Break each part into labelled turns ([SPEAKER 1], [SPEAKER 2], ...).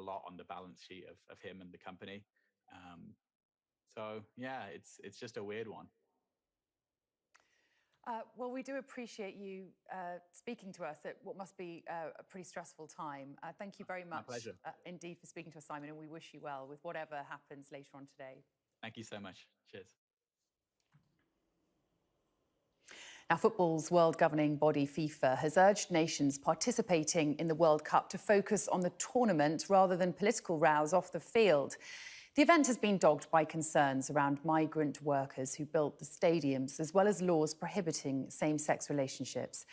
[SPEAKER 1] lot on the balance sheet of him and the company. So yeah, it's just a weird one.
[SPEAKER 2] Well, we do appreciate you speaking to us at what must be a pretty stressful time. Thank you very much indeed for speaking to us, Simon, and we wish you well with whatever happens later on today.
[SPEAKER 1] Thank you so much. Cheers.
[SPEAKER 2] Now, football's world governing body, FIFA, has urged nations participating in the World Cup to focus on the tournament rather than political rows off the field. The event has been dogged by concerns around migrant workers who built the stadiums, as well as laws prohibiting same-sex relationships.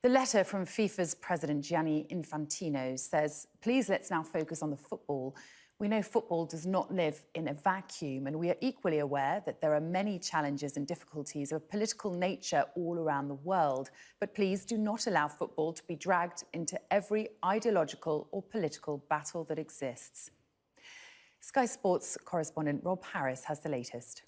[SPEAKER 2] The letter from FIFA's president, Gianni Infantino, says, please let's now focus on the football. We know football does not live in a vacuum, and we are equally aware that there are many challenges and difficulties of a political nature all around the world. But please do not allow football to be dragged into every ideological or political battle that exists. Sky Sports correspondent Rob Harris has the latest.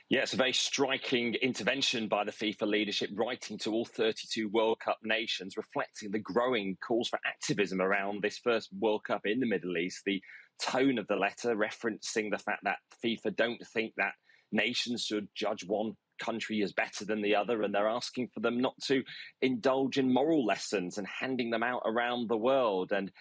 [SPEAKER 3] Yeah, it's a very striking intervention by the FIFA leadership, writing to all 32 World Cup nations, reflecting the growing calls for activism around this first World Cup in the Middle East. The tone of the letter referencing the fact that FIFA don't think that nations should judge one country as better than the other, and they're asking for them not to indulge in moral lessons and handing them out around the world. And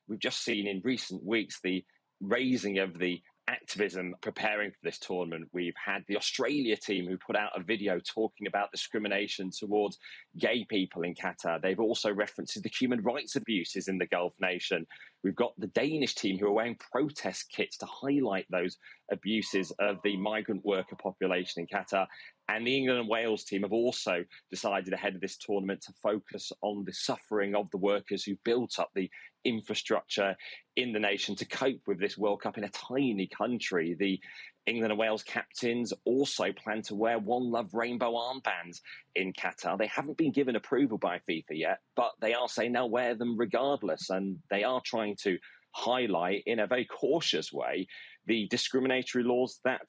[SPEAKER 3] we've just seen in recent weeks the raising of the activism preparing for this tournament. We've had the Australia team who put out a video talking about discrimination towards gay people in Qatar. They've also referenced the human rights abuses in the Gulf nation. We've got the Danish team who are wearing protest kits to highlight those abuses of the migrant worker population in Qatar. And the England and Wales team have also decided ahead of this tournament to focus on the suffering of the workers who built up the infrastructure in the nation to cope with this World Cup in a tiny country. The England and Wales captains also plan to wear One Love rainbow armbands in Qatar. They haven't been given approval by FIFA yet, but they are saying they'll wear them regardless. And they are trying to highlight in a very cautious way the discriminatory laws that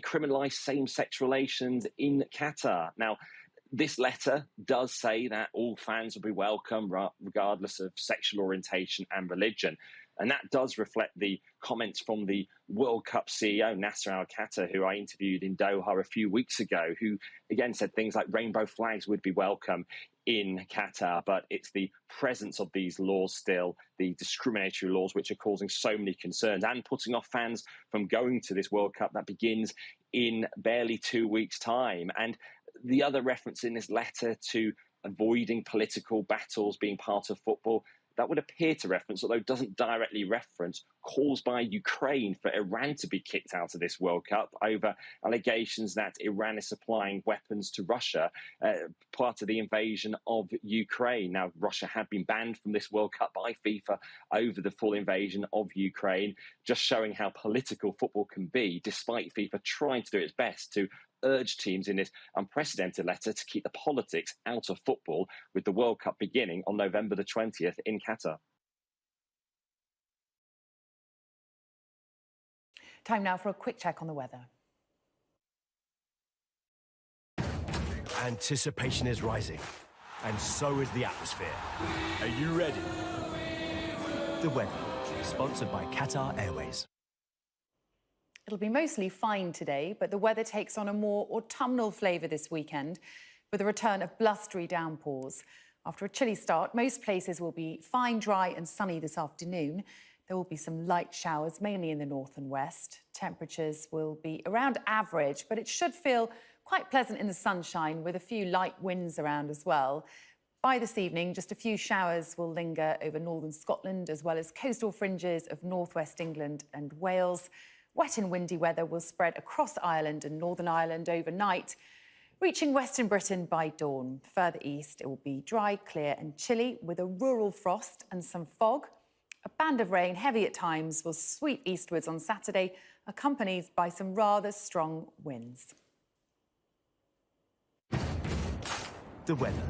[SPEAKER 3] criminalise same-sex relations in Qatar. Now, this letter does say that all fans will be welcome regardless of sexual orientation and religion. And that does reflect the comments from the World Cup CEO, Nasser Al-Khater, who I interviewed in Doha a few weeks ago, who again said things like rainbow flags would be welcome in Qatar, but it's the presence of these laws still, the discriminatory laws, which are causing so many concerns and putting off fans from going to this World Cup that begins in barely 2 weeks' time. And the other reference in this letter to avoiding political battles being part of football, that would appear to reference, although it doesn't directly reference, calls by Ukraine for Iran to be kicked out of this World Cup over allegations that Iran is supplying weapons to Russia, part of the invasion of Ukraine. Now, Russia had been banned from this World Cup by FIFA over the full invasion of Ukraine, just showing how political football can be, despite FIFA trying to do its best to urge teams in this unprecedented letter to keep the politics out of football, with the World Cup beginning on November the 20th in Qatar.
[SPEAKER 2] Time now for a quick check on the weather.
[SPEAKER 4] Anticipation is rising, and so is the atmosphere. Are you ready? The weather, sponsored by Qatar Airways.
[SPEAKER 2] It'll be mostly fine today, but the weather takes on a more autumnal flavour this weekend with the return of blustery downpours. After a chilly start, most places will be fine, dry and sunny this afternoon. There will be some light showers, mainly in the north and west. Temperatures will be around average, but it should feel quite pleasant in the sunshine with a few light winds around as well. By this evening, just a few showers will linger over northern Scotland, as well as coastal fringes of northwest England and Wales. Wet and windy weather will spread across Ireland and Northern Ireland overnight, reaching Western Britain by dawn. Further east, it will be dry, clear and chilly with a rural frost and some fog. A band of rain, heavy at times, will sweep eastwards on Saturday, accompanied by some rather strong winds.
[SPEAKER 4] The weather,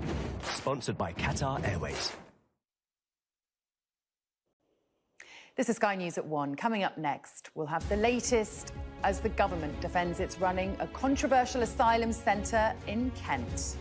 [SPEAKER 4] sponsored by Qatar Airways.
[SPEAKER 2] This is Sky News at 1. Coming up next, we'll have the latest as the government defends its running a controversial asylum centre in Kent.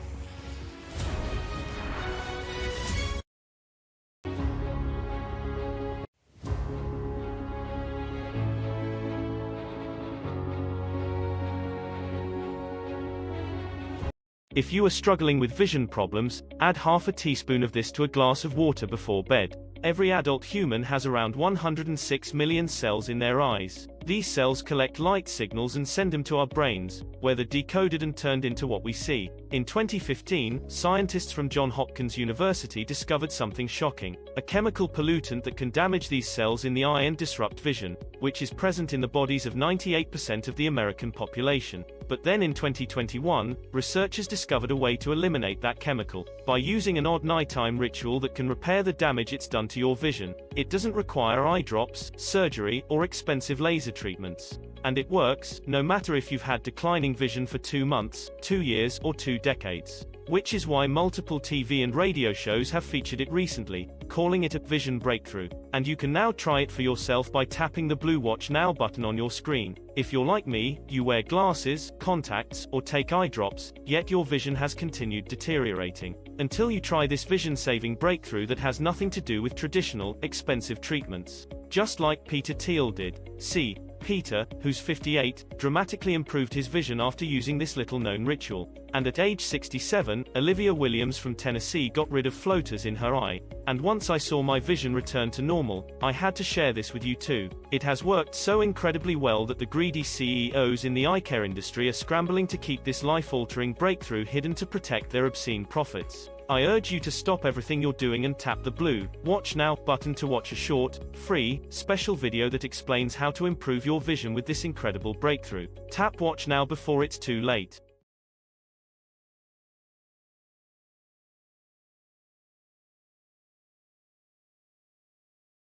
[SPEAKER 5] If you are struggling with vision problems, add half a teaspoon of this to a glass of water before bed. Every adult human has around 106 million cells in their eyes. These cells collect light signals and send them to our brains, where they're decoded and turned into what we see. In 2015, scientists from Johns Hopkins University discovered something shocking: a chemical pollutant that can damage these cells in the eye and disrupt vision, which is present in the bodies of 98% of the American population. But then in 2021, researchers discovered a way to eliminate that chemical by using an odd nighttime ritual that can repair the damage it's done to your vision. It doesn't require eye drops, surgery, or expensive laser treatments. And it works, no matter if you've had declining vision for 2 months, 2 years, or 2 decades. Which is why multiple TV and radio shows have featured it recently, calling it a vision breakthrough. And you can now try it for yourself by tapping the blue Watch Now button on your screen. If you're like me, you wear glasses, contacts, or take eye drops, yet your vision has continued deteriorating. Until you try this vision-saving breakthrough that has nothing to do with traditional, expensive treatments. Just like Peter Thiel did. See, Peter, who's 58, dramatically improved his vision after using this little-known ritual. And at age 67, Olivia Williams from Tennessee got rid of floaters in her eye. And once I saw my vision return to normal, I had to share this with you too. It has worked so incredibly well that the greedy CEOs in the eye care industry are scrambling to keep this life-altering breakthrough hidden to protect their obscene profits. I urge you to stop everything you're doing and tap the blue Watch Now button to watch a short, free, special video that explains how to improve your vision with this incredible breakthrough. Tap Watch Now before it's too late.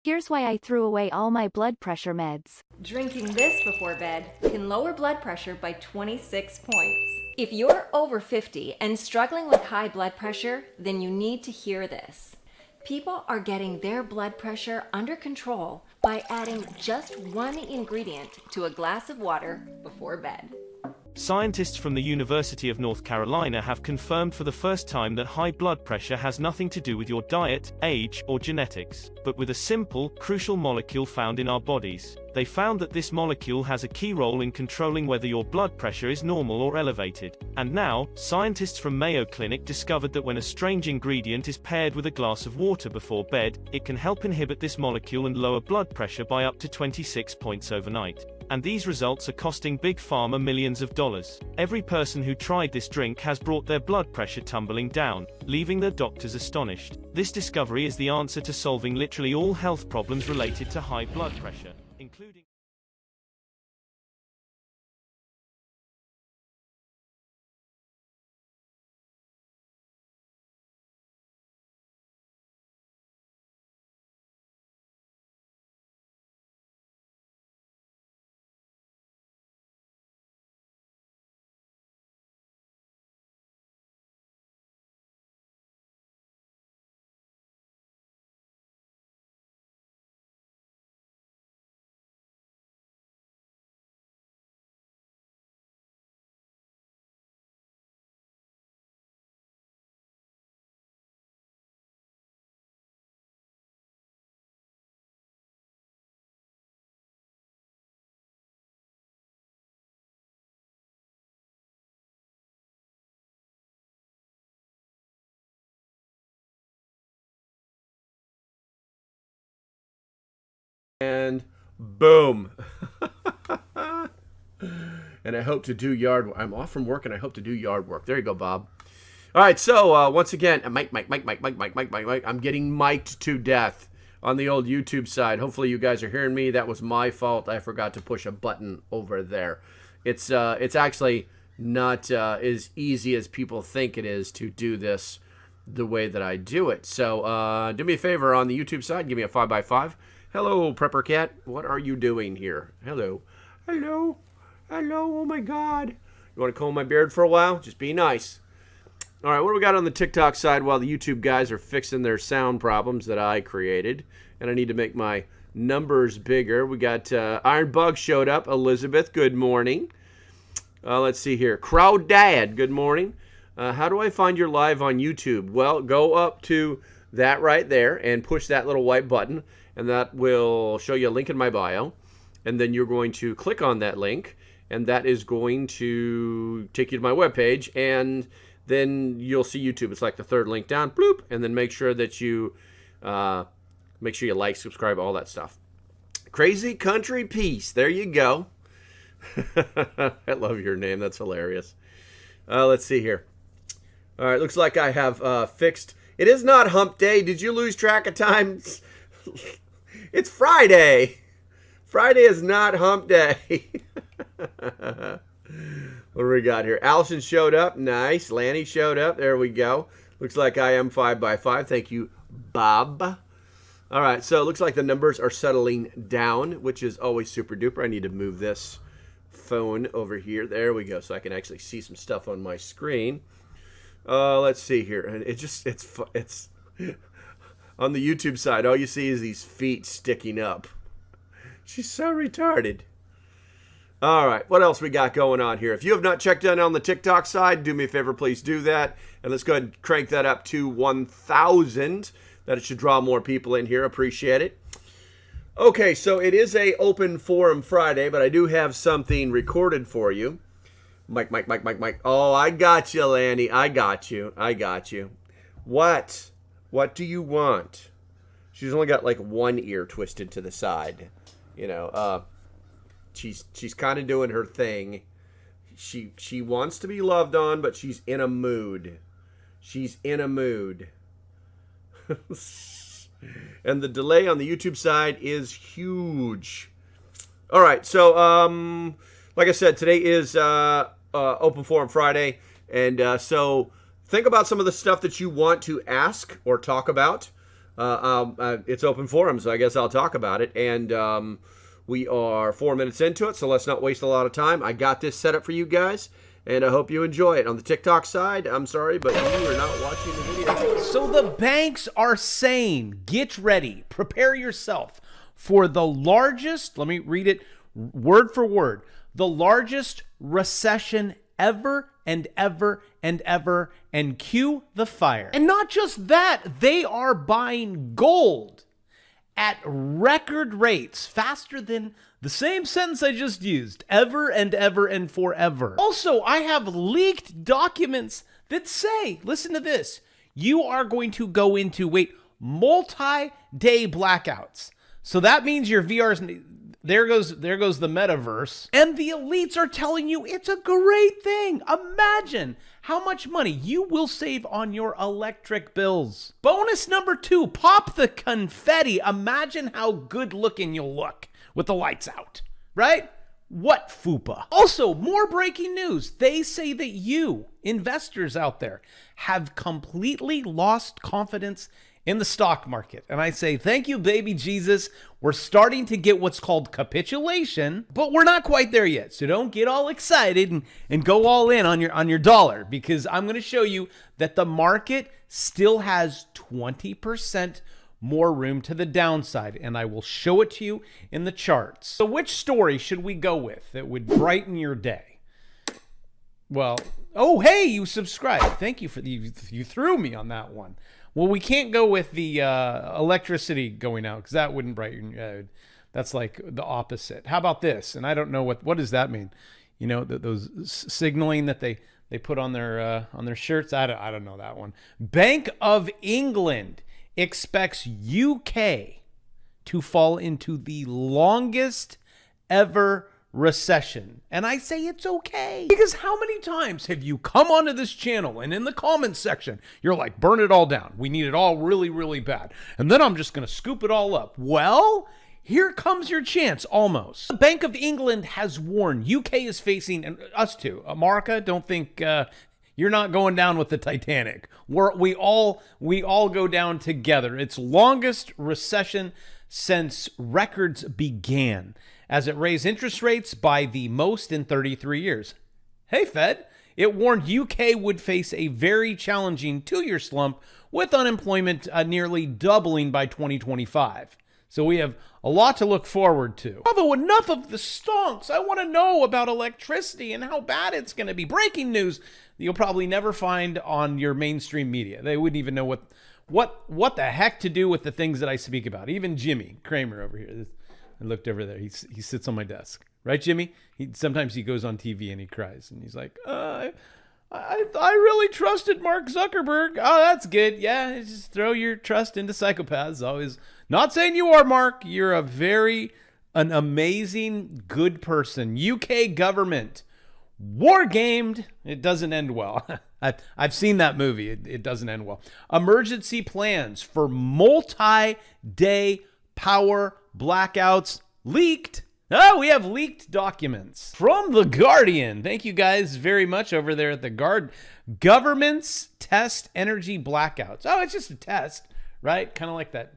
[SPEAKER 6] Here's why I threw away all my blood pressure meds.
[SPEAKER 7] Drinking this before bed can lower blood pressure by 26 points. If you're over 50 and struggling with high blood pressure, then you need to hear this. People are getting their blood pressure under control by adding just one ingredient to a glass of water before bed.
[SPEAKER 5] Scientists from the University of North Carolina have confirmed for the first time that high blood pressure has nothing to do with your diet, age, or genetics, but with a simple, crucial molecule found in our bodies. They found that this molecule has a key role in controlling whether your blood pressure is normal or elevated. And now, scientists from Mayo Clinic discovered that when a strange ingredient is paired with a glass of water before bed, it can help inhibit this molecule and lower blood pressure by up to 26 points overnight. And these results are costing Big Pharma millions of dollars. Every person who tried this drink has brought their blood pressure tumbling down, leaving their doctors astonished. This discovery is the answer to solving literally all health problems related to high blood pressure, including
[SPEAKER 8] And boom. And I hope to do yard work. I'm off from work and I hope to do yard work. There you go, Bob. All right, so once again, Mike. I'm getting mic'd to death on the old YouTube side. Hopefully you guys are hearing me. That was my fault. I forgot to push a button over there. It's actually not as easy as people think it is to do this the way that I do it. So do me a favor on the YouTube side. Give me a 5x5. Hello, Prepper Cat. What are you doing here? Hello. Hello. Hello. Oh, my God. You want to comb my beard for a while? Just be nice. All right, what do we got on the TikTok side while the YouTube guys are fixing their sound problems that I created? And I need to make my numbers bigger. We got Iron Bug showed up. Elizabeth, good morning. Let's see here. Crowd Dad, good morning. How do I find your live on YouTube? Well, go up to that right there and push that little white button. And that will show you a link in my bio. And then you're going to click on that link. And that is going to take you to my webpage. And then you'll see YouTube. It's like the third link down, bloop, and then make sure that you like, subscribe, all that stuff. Crazy Country Peace. There you go. I love your name. That's hilarious. Let's see here. All right, looks like I have fixed. It is not hump day. Did you lose track of time? It's Friday. Friday is not hump day. What do we got here? Allison showed up. Nice. Lanny showed up. There we go. Looks like I am 5x5. Thank you, Bob. All right, so it looks like the numbers are settling down, which is always super duper. I need to move this phone over here. There we go, so I can actually see some stuff on my screen. Let's see here. And it's on the YouTube side, all you see is these feet sticking up. She's so retarded. All right, what else we got going on here? If you have not checked in on the TikTok side, do me a favor, please do that. And let's go ahead and crank that up to 1,000. That it should draw more people in here. Appreciate it. Okay, so it is a open forum Friday, but I do have something recorded for you. Mike. Oh, I got you, Lanny. I got you. What? What do you want? She's only got like one ear twisted to the side. You know, she's kind of doing her thing. She wants to be loved on, but she's in a mood. And the delay on the YouTube side is huge. All right, so like I said, today is Open Forum Friday, and so think about some of the stuff that you want to ask or talk about. It's open forum, so I guess I'll talk about it. And we are 4 minutes into it, so let's not waste a lot of time. I got this set up for you guys, and I hope you enjoy it. On the TikTok side, I'm sorry, but you are not watching the video.
[SPEAKER 9] So the banks are saying, get ready, prepare yourself for the largest, let me read it word for word, the largest recession ever and ever and ever, and cue the fire. And not just that, they are buying gold at record rates, faster than the same sentence I just used, ever and ever and forever. Also, I have leaked documents that say, listen to this, you are going to go into, multi-day blackouts. So that means your VR's, there goes the metaverse. And the elites are telling you it's a great thing. Imagine how much money you will save on your electric bills. Bonus number 2, pop the confetti. Imagine how good looking you'll look with the lights out, right? What FUPA? Also, more breaking news. They say that you, investors out there, have completely lost confidence in the stock market. And I say, thank you, baby Jesus. We're starting to get what's called capitulation, but we're not quite there yet. So don't get all excited and go all in on your dollar, because I'm going to show you that the market still has 20% more room to the downside, and I will show it to you in the charts. So which story should we go with that would brighten your day? Well, oh, hey, you subscribed. Thank you for you threw me on that one. Well, we can't go with the electricity going out, because that wouldn't brighten. That's like the opposite. How about this? And I don't know what does that mean. You know, those signaling that they put on their shirts. I don't know that one. Bank of England expects UK to fall into the longest ever recession. And I say it's okay, because how many times have you come onto this channel and in the comments section you're like, burn it all down, we need it all really, really bad, and then I'm just gonna scoop it all up? Well, here comes your chance. Almost. The Bank of England has warned UK is facing, and us too, America, don't think you're not going down with the Titanic. We all go down together. It's longest recession since records began, as it raised interest rates by the most in 33 years. Hey, Fed, it warned UK would face a very challenging 2-year slump, with unemployment nearly doubling by 2025. So we have a lot to look forward to. Although enough of the stonks. I want to know about electricity and how bad it's going to be. Breaking news that you'll probably never find on your mainstream media. They wouldn't even know what the heck to do with the things that I speak about. Even Jimmy Kramer over here. I looked over there. He sits on my desk. Right, Jimmy? Sometimes he goes on TV and he cries. And he's like, I really trusted Mark Zuckerberg. Oh, that's good. Yeah, just throw your trust into psychopaths. Always. Not saying you are, Mark. You're an amazing, good person. UK government. War gamed. It doesn't end well. I've seen that movie. It doesn't end well. Emergency plans for multi-day power blackouts leaked. Oh, we have leaked documents from The Guardian. Thank you guys very much over there at the Governments test energy blackouts. Oh, it's just a test, right? Kind of like that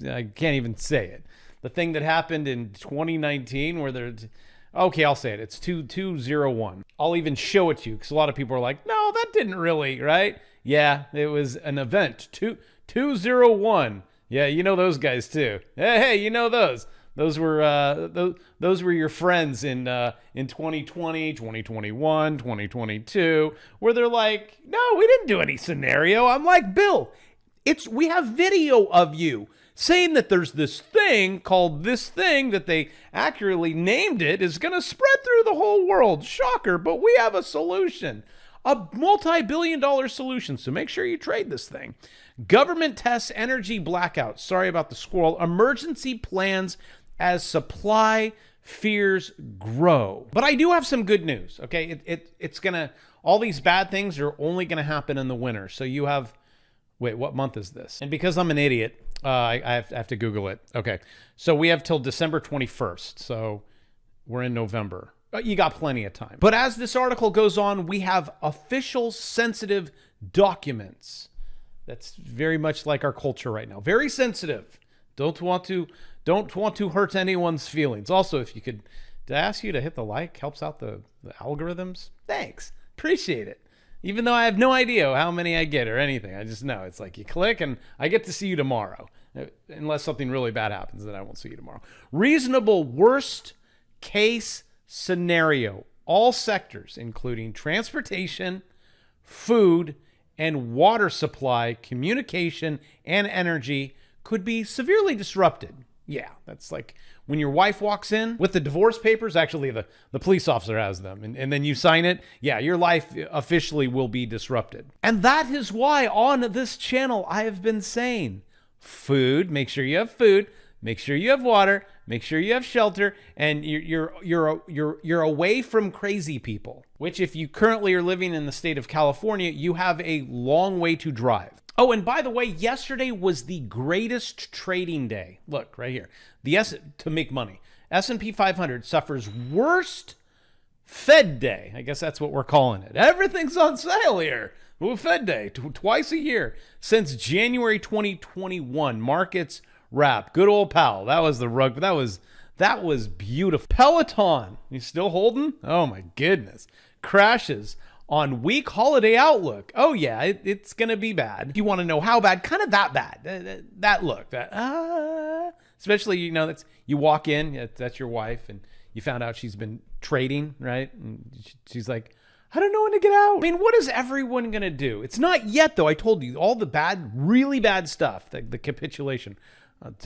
[SPEAKER 9] I can't even say it. The thing that happened in 2019 where okay, I'll say it. It's 2201. I'll even show it to you because a lot of people are like, no, that didn't really, right? Yeah, it was an event. 201. Yeah, you know those guys too. Hey, you know those. Those were your friends in 2020, 2021, 2022, where they're like, no, we didn't do any scenario. I'm like, Bill, we have video of you saying that there's this thing called this thing that they accurately named it is going to spread through the whole world. Shocker, but we have a solution. A multi-billion-dollar solution, so make sure you trade this thing. Government tests energy blackouts. Sorry about the squirrel. Emergency plans as supply fears grow. But I do have some good news, okay? It's gonna, all these bad things are only gonna happen in the winter. So you have, wait, what month is this? And because I'm an idiot, I have to Google it. Okay, so we have till December 21st. So we're in November. You got plenty of time. But as this article goes on, we have official sensitive documents. That's very much like our culture right now. Very sensitive. Don't want to hurt anyone's feelings. Also, if you could, to ask you to hit the like, helps out the algorithms. Thanks. Appreciate it. Even though I have no idea how many I get or anything. I just know it's like you click and I get to see you tomorrow. Unless something really bad happens, then I won't see you tomorrow. Reasonable worst case scenario. All sectors, including transportation, food, and water supply, communication, and energy, could be severely disrupted. Yeah, that's like when your wife walks in with the divorce papers, actually the police officer has them, and then you sign it. Yeah, your life officially will be disrupted. And that is why on this channel I have been saying, food, make sure you have food, make sure you have water, make sure you have shelter, and you're away from crazy people, which if you currently are living in the state of California, you have a long way to drive. Oh, and by the way, yesterday was the greatest trading day. Look, right here. To make money. S&P 500 suffers worst Fed day. I guess that's what we're calling it. Everything's on sale here. Ooh, Fed day, twice a year. Since January 2021, markets wrap. Good old pal. That was the rug. That was beautiful. Peloton, you still holding? Oh my goodness. Crashes on weak holiday outlook. Oh yeah, it's gonna be bad. You want to know how bad? Kind of that bad. That look. Especially, you know, that's you walk in. That's your wife, and you found out she's been trading, right? And she's like, I don't know when to get out. I mean, what is everyone gonna do? It's not yet, though. I told you all the bad, really bad stuff. The capitulation.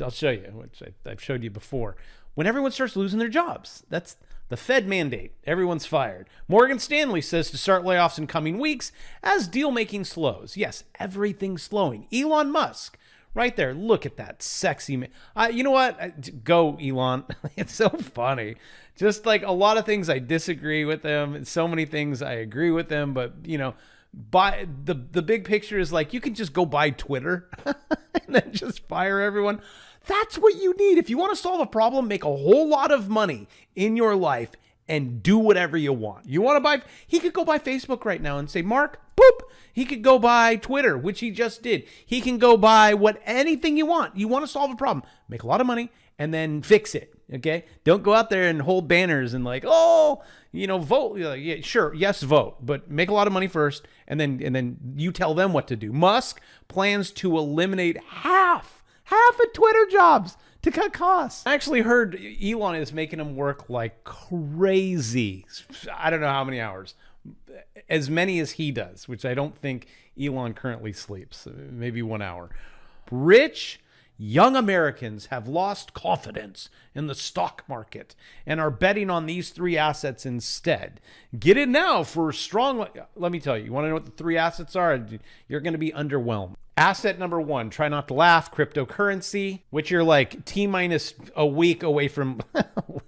[SPEAKER 9] I'll show you, which I've showed you before. When everyone starts losing their jobs, that's the Fed mandate. Everyone's fired. Morgan Stanley says to start layoffs in coming weeks as deal-making slows. Yes, everything's slowing. Elon Musk, right there. Look at that sexy man. You know what? Go, Elon. It's so funny. Just like a lot of things I disagree with him. So many things I agree with him. But, you know, buy the big picture is like you can just go buy Twitter and then just fire everyone. That's what you need. If you want to solve a problem, make a whole lot of money in your life and do whatever you want. You want to buy, he could go buy Facebook right now and say, Mark, boop. He could go buy Twitter, which he just did. He can go buy anything you want. You want to solve a problem, make a lot of money and then fix it. Okay. Don't go out there and hold banners and like, oh, you know, vote. Yeah, sure. Yes, vote, but make a lot of money first. And then you tell them what to do. Musk plans to eliminate half of Twitter jobs to cut costs. I actually heard Elon is making them work like crazy. I don't know how many hours. As many as he does, which I don't think Elon currently sleeps. Maybe 1 hour. Rich young Americans have lost confidence in the stock market and are betting on these three assets instead. Get in now for strong. Let me tell you, you want to know what the three assets are? You're going to be underwhelmed. Asset number one, try not to laugh, cryptocurrency, which you're like T-minus a week away from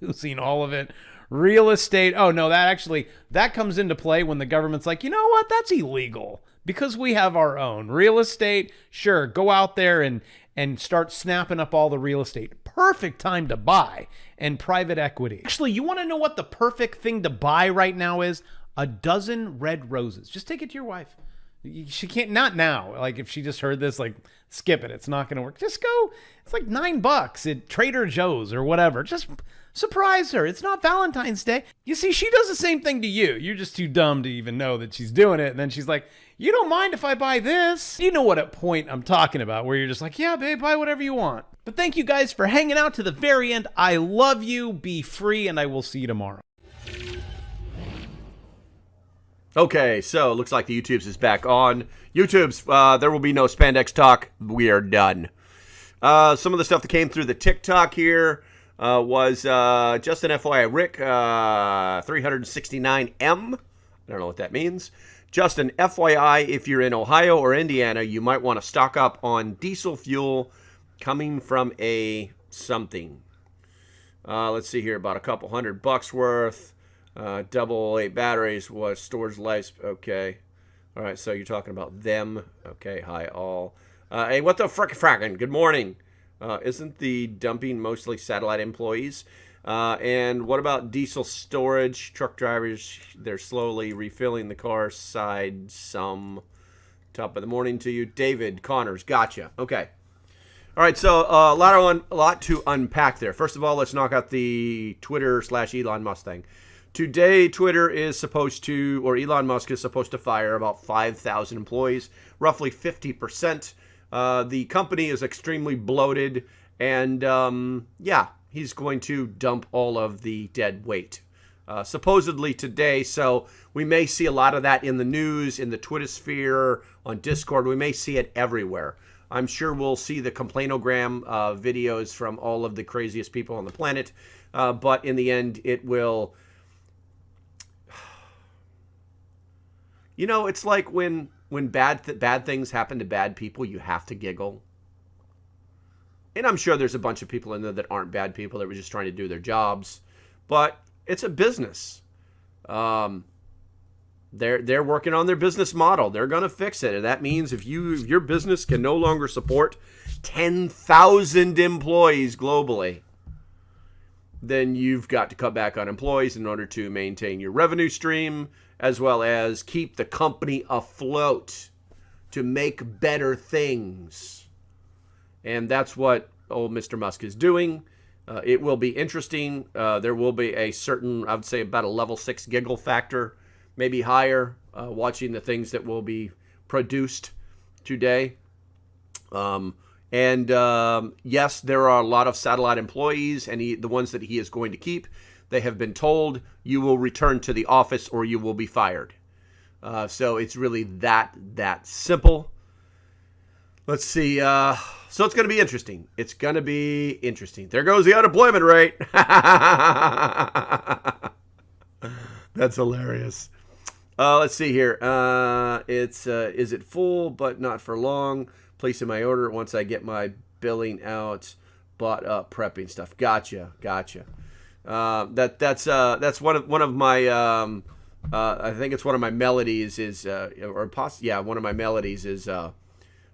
[SPEAKER 9] losing all of it. Real estate. Oh, no, that comes into play when the government's like, you know what? That's illegal because we have our own. Real estate, sure, go out there and start snapping up all the real estate. Perfect time to buy. And private equity. Actually, you want to know what the perfect thing to buy right now is? A dozen red roses. Just take it to your wife. She can't, not now. Like if she just heard this, like skip it. It's not going to work. Just go. It's like $9 at Trader Joe's or whatever. Just surprise her. It's not Valentine's Day. You see, she does the same thing to you. You're just too dumb to even know that she's doing it. And then she's like, you don't mind if I buy this? You know what point I'm talking about, where you're just like, yeah, babe, buy whatever you want. But thank you guys for hanging out to the very end. I love you. Be free, and I will see you tomorrow.
[SPEAKER 8] Okay, so looks like the YouTube's is back on. YouTube's, there will be no spandex talk. We are done. Some of the stuff that came through the TikTok here was just an FYI. Rick, 369M. I don't know what that means. Just an FYI, if you're in Ohio or Indiana, you might want to stock up on diesel fuel coming from a something. Let's see here, about a couple $100 worth. Double A batteries was storage life. Okay. All right. So you're talking about them. Okay. Hi, all. Hey, what the frackin'? Good morning. Isn't the dumping mostly satellite employees? And what about diesel storage? Truck drivers, they're slowly refilling the car side some. Top of the morning to you. David Connors. Gotcha. Okay. All right. So a lot to unpack there. First of all, let's knock out the Twitter / Elon Musk thing. Today, Twitter is supposed to, or Elon Musk is supposed to fire about 5,000 employees, roughly 50%. The company is extremely bloated, and yeah, he's going to dump all of the dead weight, supposedly today. So we may see a lot of that in the news, in the Twitter sphere, on Discord. We may see it everywhere. I'm sure we'll see the complainogram videos from all of the craziest people on the planet, but in the end, it will... You know, it's like when bad things happen to bad people, you have to giggle. And I'm sure there's a bunch of people in there that aren't bad people that were just trying to do their jobs. But it's a business. They're working on their business model. They're going to fix it. And that means if your business can no longer support 10,000 employees globally, then you've got to cut back on employees in order to maintain your revenue stream, as well as keep the company afloat to make better things. And that's what old Mr. Musk is doing. It will be interesting. There will be a certain, I would say about a level 6 giggle factor, maybe higher, watching the things that will be produced today. Yes, there are a lot of satellite employees, and the ones that he is going to keep, they have been told, you will return to the office or you will be fired. So it's really that simple. Let's see. So it's going to be interesting. It's going to be interesting. There goes the unemployment rate. That's hilarious. Let's see here. Is it full but not for long? Placing my order once I get my billing out. Bought up prepping stuff. Gotcha. That's one of my I think it's one of my melodies is one of my melodies is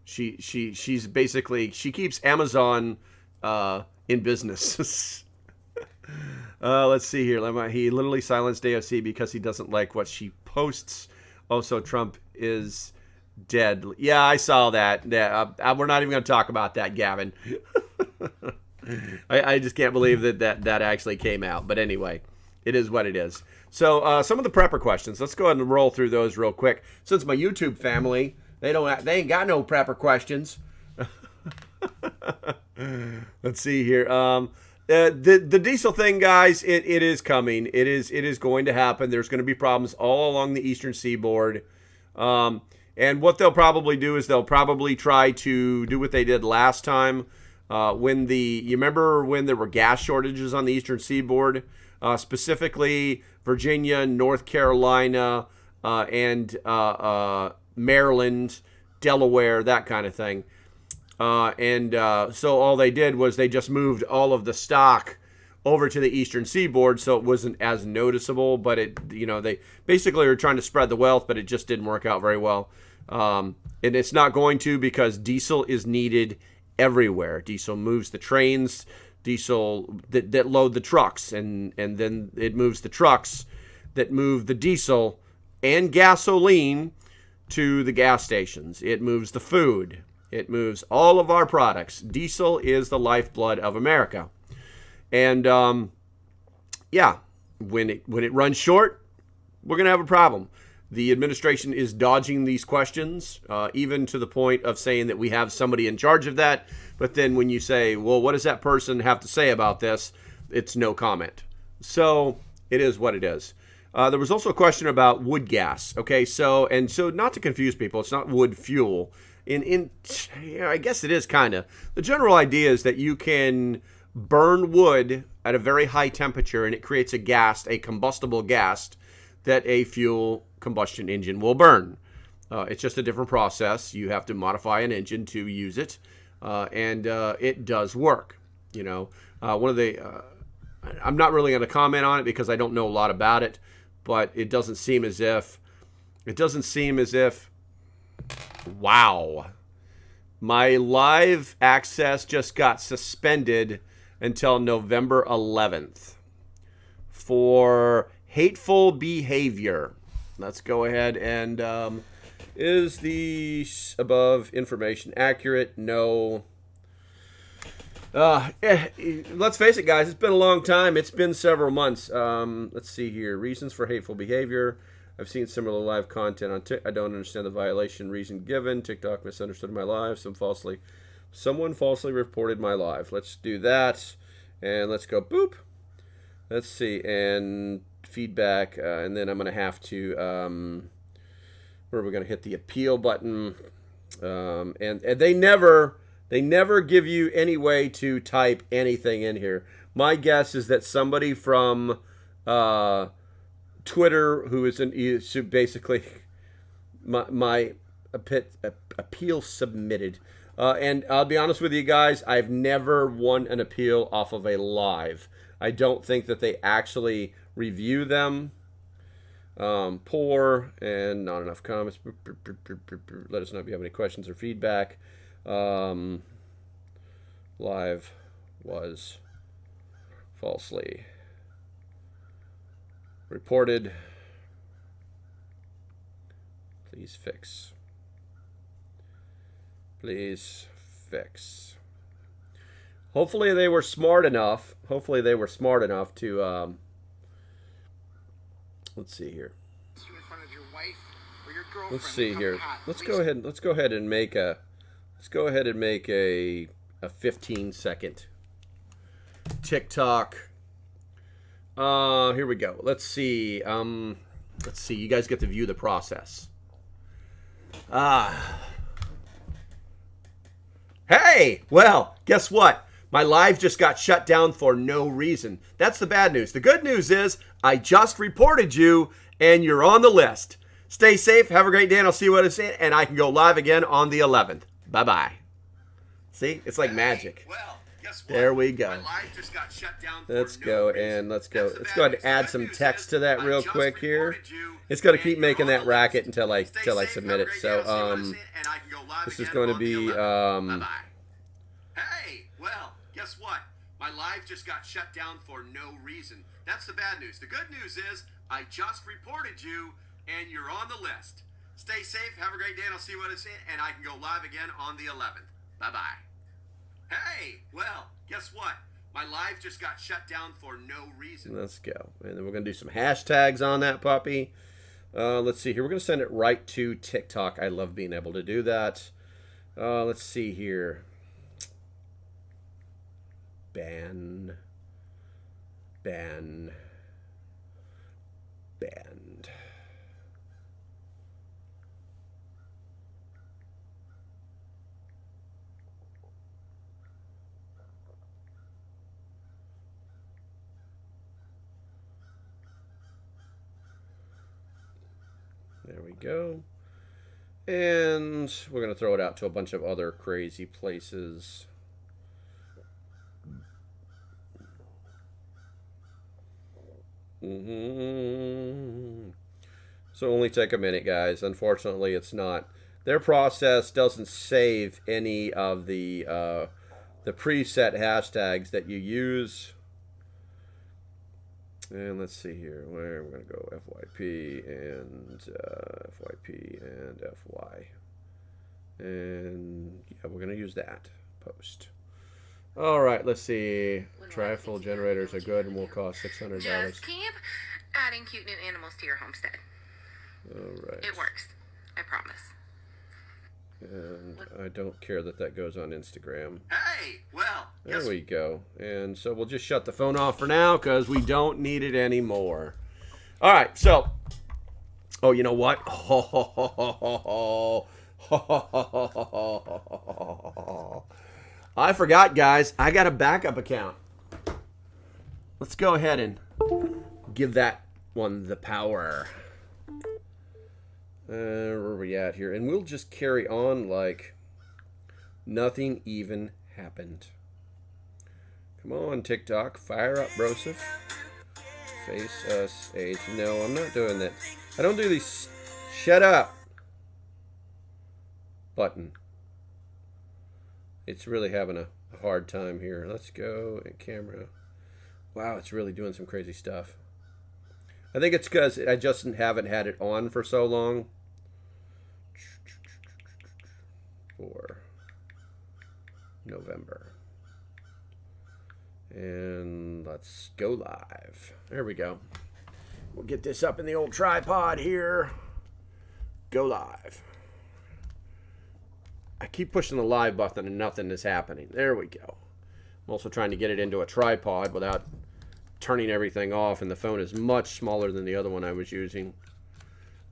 [SPEAKER 8] she's basically she keeps Amazon in business. Let's see here. He literally silenced AOC because he doesn't like what she posts. Also, Trump is dead. Yeah, I saw that. Yeah, we're not even going to talk about that, Gavin. I just can't believe that actually came out. But anyway, it is what it is. So some of the prepper questions. Let's go ahead and roll through those real quick. Since my YouTube family, they ain't got no prepper questions. Let's see here. The diesel thing, guys, it is coming. It is going to happen. There's going to be problems all along the eastern seaboard. And what they'll probably do is they'll probably try to do what they did last time. You remember when there were gas shortages on the Eastern Seaboard, specifically Virginia, North Carolina, and Maryland, Delaware, that kind of thing. So all they did was they just moved all of the stock over to the Eastern Seaboard, so it wasn't as noticeable. But they basically were trying to spread the wealth, but it just didn't work out very well. And it's not going to, because diesel is needed everywhere. Diesel moves the trains, diesel that load the trucks, and then it moves the trucks that move the diesel and gasoline to the gas stations. It moves the food. It moves all of our products. Diesel is the lifeblood of America. And when it runs short, we're going to have a problem. The administration is dodging these questions, even to the point of saying that we have somebody in charge of that. But then when you say, well, what does that person have to say about this? It's no comment. So it is what it is. There was also a question about wood gas. Okay, so not to confuse people, it's not wood fuel. I guess it is kind of. The general idea is that you can burn wood at a very high temperature, and it creates a combustible gas that a fuel combustion engine will burn. It's just a different process. You have to modify an engine to use it, and it does work. I'm not really going to comment on it because I don't know a lot about it, but it doesn't seem as if. Wow. My live access just got suspended until November 11th for hateful behavior. Let's go ahead and is the above information accurate? No. Let's face it, guys. It's been a long time. It's been several months. Let's see here. Reasons for hateful behavior. I've seen similar live content on TikTok. I don't understand the violation reason given. TikTok misunderstood my live. Someone falsely reported my live. Let's do that. And let's go boop. Let's see. And feedback. And then I'm going to have to, where are we going to hit the appeal button? And they never give you any way to type anything in here. My guess is that somebody from Twitter, who is basically my appeal submitted. And I'll be honest with you guys, I've never won an appeal off of a live. I don't think that they actually review them. Poor and not enough comments. Let us know if you have any questions or feedback. Live was falsely reported. Please fix. Please fix. Hopefully they were smart enough. To let's see here. Let's see here. Let's go ahead and make a 15-second TikTok. Here we go. Let's see. You guys get to view the process. Hey, well, guess what? My live just got shut down for no reason. That's the bad news. The good news is I just reported you and you're on the list. Stay safe. Have a great day, and I'll see what it's in. And I can go live again on the 11th. Bye-bye. See? It's like magic. Well, guess what? There we go. My live just got shut down for let's go and let's go. Let's go ahead and add some text to that real quick here. It's going to keep making that racket until I submit it. So this is going to be Hey, well, guess what? My live just got shut down for no reason. That's the bad news. The good news is I just reported you and you're on the list. Stay safe. Have a great day, and I'll see what it's in. And I can go live again on the 11th. Bye-bye. Hey, well, guess what? My live just got shut down for no reason. Let's go. And then we're going to do some hashtags on that puppy. Let's see here. We're going to send it right to TikTok. I love being able to do that. Let's see here. Banned. There we go. And we're going to throw it out to a bunch of other crazy places. So only take a minute, guys. Unfortunately, it's not. Their process doesn't save any of the preset hashtags that you use. And let's see here. Where we're going to go FYP and FYP and FY. And yeah, we're going to use that post. All right, let's see. Trifold generators are good and will cost $600.
[SPEAKER 10] Just keep adding cute new animals to your homestead.
[SPEAKER 8] All right.
[SPEAKER 10] It works. I promise.
[SPEAKER 8] And I don't care that that goes on Instagram.
[SPEAKER 11] Hey, well.
[SPEAKER 8] There we go. And so we'll just shut the phone off for now because we don't need it anymore. All right, so. Oh, you know what? I forgot, guys. I got a backup account. Let's go ahead and give that one the power. Where are we at here? And we'll just carry on like nothing even happened. Come on, TikTok. Fire up, Broseph. Face us, age. No, I'm not doing that. I don't do these. Shut up. Button. It's really having a hard time here. Let's go and camera. Wow, it's really doing some crazy stuff. I think it's because I just haven't had it on for so long. For November. And let's go live. There we go. We'll get this up in the old tripod here. Go live. I keep pushing the live button and nothing is happening. There we go. I'm also trying to get it into a tripod without turning everything off, and the phone is much smaller than the other one I was using.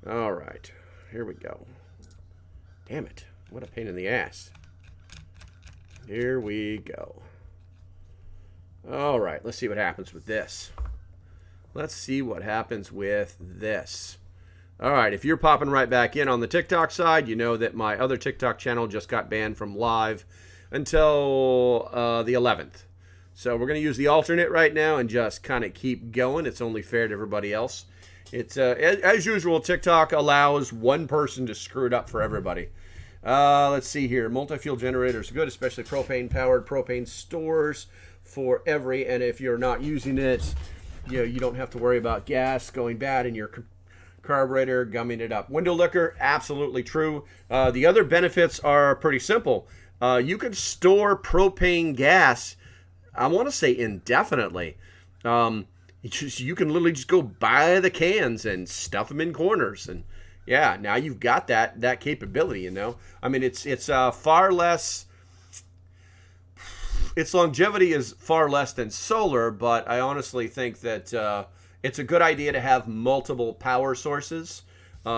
[SPEAKER 8] All right. Here we go. Damn it. What a pain in the ass. Here we go. All right. Let's see what happens with this. Let's see what happens with this. All right, if you're popping right back in on the TikTok side, you know that my other TikTok channel just got banned from live until the 11th. So we're going to use the alternate right now and just kind of keep going. It's only fair to everybody else. It's as usual, TikTok allows one person to screw it up for everybody. Let's see here. Multi-fuel generators are good, especially propane-powered propane stores for and if you're not using it, you don't have to worry about gas going bad in your carburetor, gumming it up. Window liquor, absolutely true. The other benefits are pretty simple. You can store propane gas, I want to say indefinitely. You can literally just go buy the cans and stuff them in corners, and yeah, now you've got that capability. You know, I mean, it's far less. Its longevity is far less than solar, but I honestly think that it's a good idea to have multiple power sources.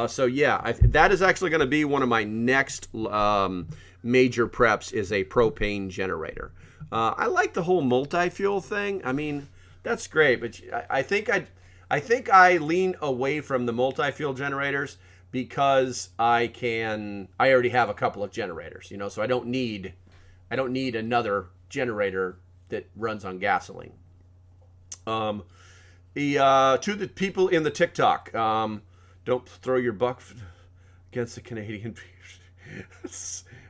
[SPEAKER 8] So yeah, that is actually going to be one of my next major preps is a propane generator. I like the whole multi-fuel thing. I mean, that's great, but I think I lean away from the multi-fuel generators because I already have a couple of generators, you know, so I don't need another generator that runs on gasoline. To the people in the TikTok, don't throw your buck against the Canadian.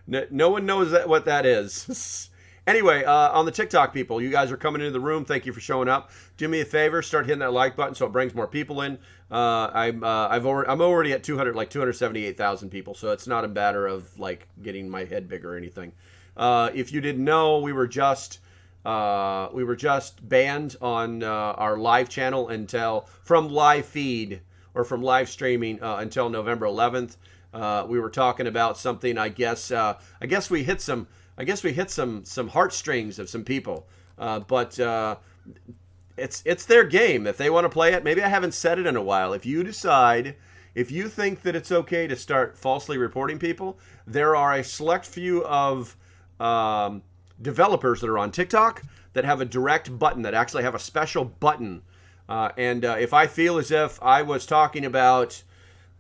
[SPEAKER 8] No one knows what that is. Anyway, on the TikTok people, you guys are coming into the room. Thank you for showing up. Do me a favor, start hitting that like button so it brings more people in. I'm already at 278,000 people, so it's not a matter of like getting my head bigger or anything. If you didn't know, we were just banned on our live channel from live feed or from live streaming until November 11th. We were talking about something. I guess we hit some heartstrings of some people, but it's their game. If they want to play it, maybe I haven't said it in a while. If you think that it's okay to start falsely reporting people, there are a select few of developers that are on TikTok that have a direct button, that actually have a special button. And if I feel as if I was talking about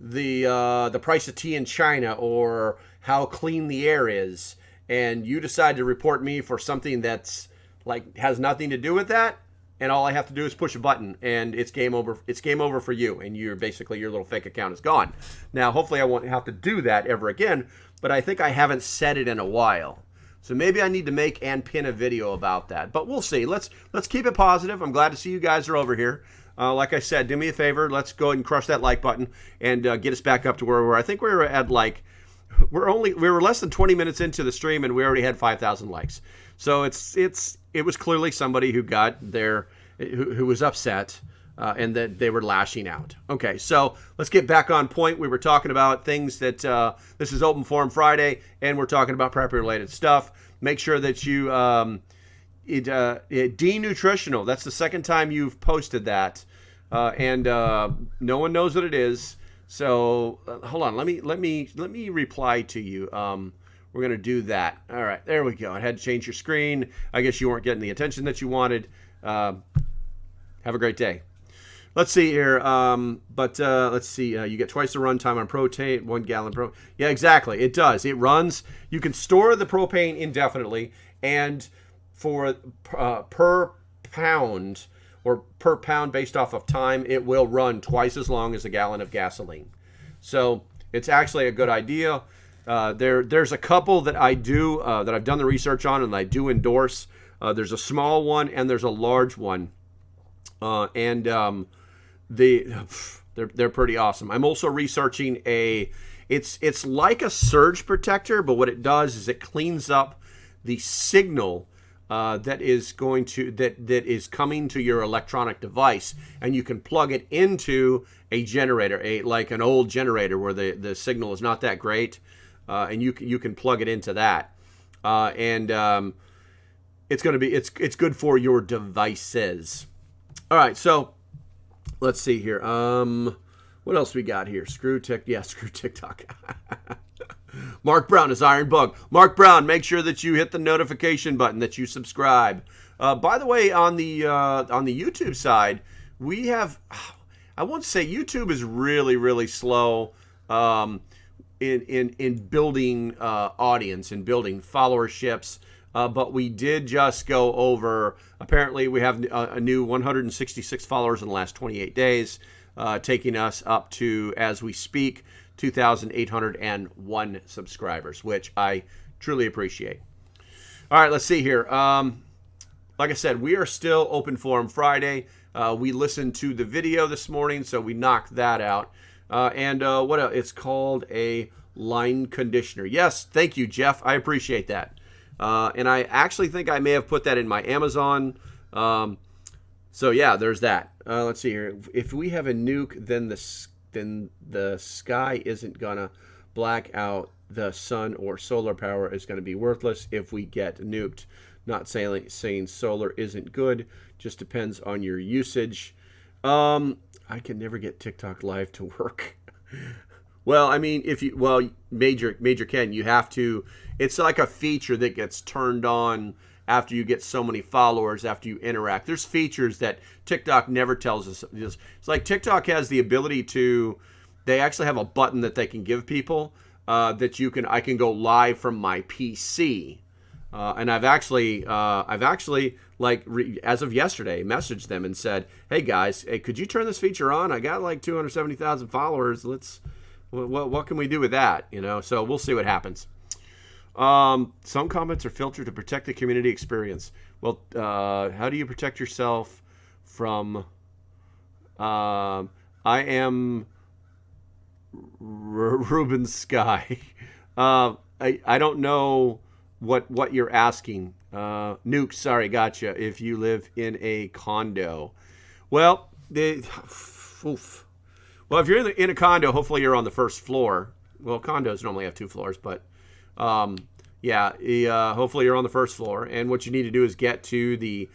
[SPEAKER 8] the price of tea in China or how clean the air is, and you decide to report me for something that's like has nothing to do with that, and all I have to do is push a button and it's game over. It's game over for you, and you're basically, your little fake account is gone. Now, hopefully I won't have to do that ever again, but I think I haven't said it in a while. So maybe I need to make and pin a video about that, but we'll see. Let's keep it positive. I'm glad to see you guys are over here. Like I said, do me a favor. Let's go ahead and crush that like button and get us back up to where we were. I think we were at like, we were less than 20 minutes into the stream and we already had 5,000 likes. So it was clearly somebody who got there, who was upset and that they were lashing out. Okay, so let's get back on point. We were talking about things that this is Open Forum Friday, and we're talking about prep related stuff. Make sure that you denutritional. That's the second time you've posted that, and no one knows what it is. So hold on, let me reply to you. We're gonna do that. All right, there we go. I had to change your screen. I guess you weren't getting the attention that you wanted. Have a great day. Let's see here. Let's see. You get twice the run time on protein, 1 gallon pro. Yeah, exactly. It does. It runs. You can store the propane indefinitely, and for per pound or per pound based off of time, it will run twice as long as a gallon of gasoline. So it's actually a good idea. There's a couple that I do that I've done the research on and I do endorse. There's a small one and there's a large one, they're pretty awesome. I'm also researching it's like a surge protector, but what it does is it cleans up the signal that is coming to your electronic device, and you can plug it into a generator, like an old generator where the signal is not that great, and you can plug it into that, it's good for your devices. All right, so let's see here. What else we got here? Screw TikTok. Mark Brown is Iron Bug. Mark Brown, make sure that you hit the notification button, that you subscribe. By the way, on the YouTube side, we have, I won't say YouTube is really, really slow in building audience and building followerships. But we did just go over, apparently we have a new 166 followers in the last 28 days, taking us up to, as we speak, 2,801 subscribers, which I truly appreciate. All right, let's see here. Like I said, we are still Open Forum Friday. We listened to the video this morning, so we knocked that out. And what else? It's called a line conditioner. Yes, thank you, Jeff. I appreciate that. And I actually think I may have put that in my Amazon. So yeah, there's that. Let's see here. If we have a nuke, then the sky isn't gonna black out. The sun or solar power is gonna be worthless if we get nuked. Not saying solar isn't good. Just depends on your usage. I can never get TikTok live to work. Well, I mean, Major Ken, you have to. It's like a feature that gets turned on after you get so many followers, after you interact. There's features that TikTok never tells us. It's like TikTok has the ability to, they actually have a button that they can give people that I can go live from my PC. And I've actually as of yesterday, messaged them and said, hey guys, could you turn this feature on? I got like 270,000 followers. What can we do with that? So we'll see what happens. Some comments are filtered to protect the community experience. Well, how do you protect yourself from, I am Ruben Sky. I don't know what you're asking. Nuke, sorry, gotcha. If you live in a condo. Well, if you're in a condo, hopefully you're on the first floor. Well, condos normally have 2 floors, but hopefully you're on the first floor. And what you need to do is get to the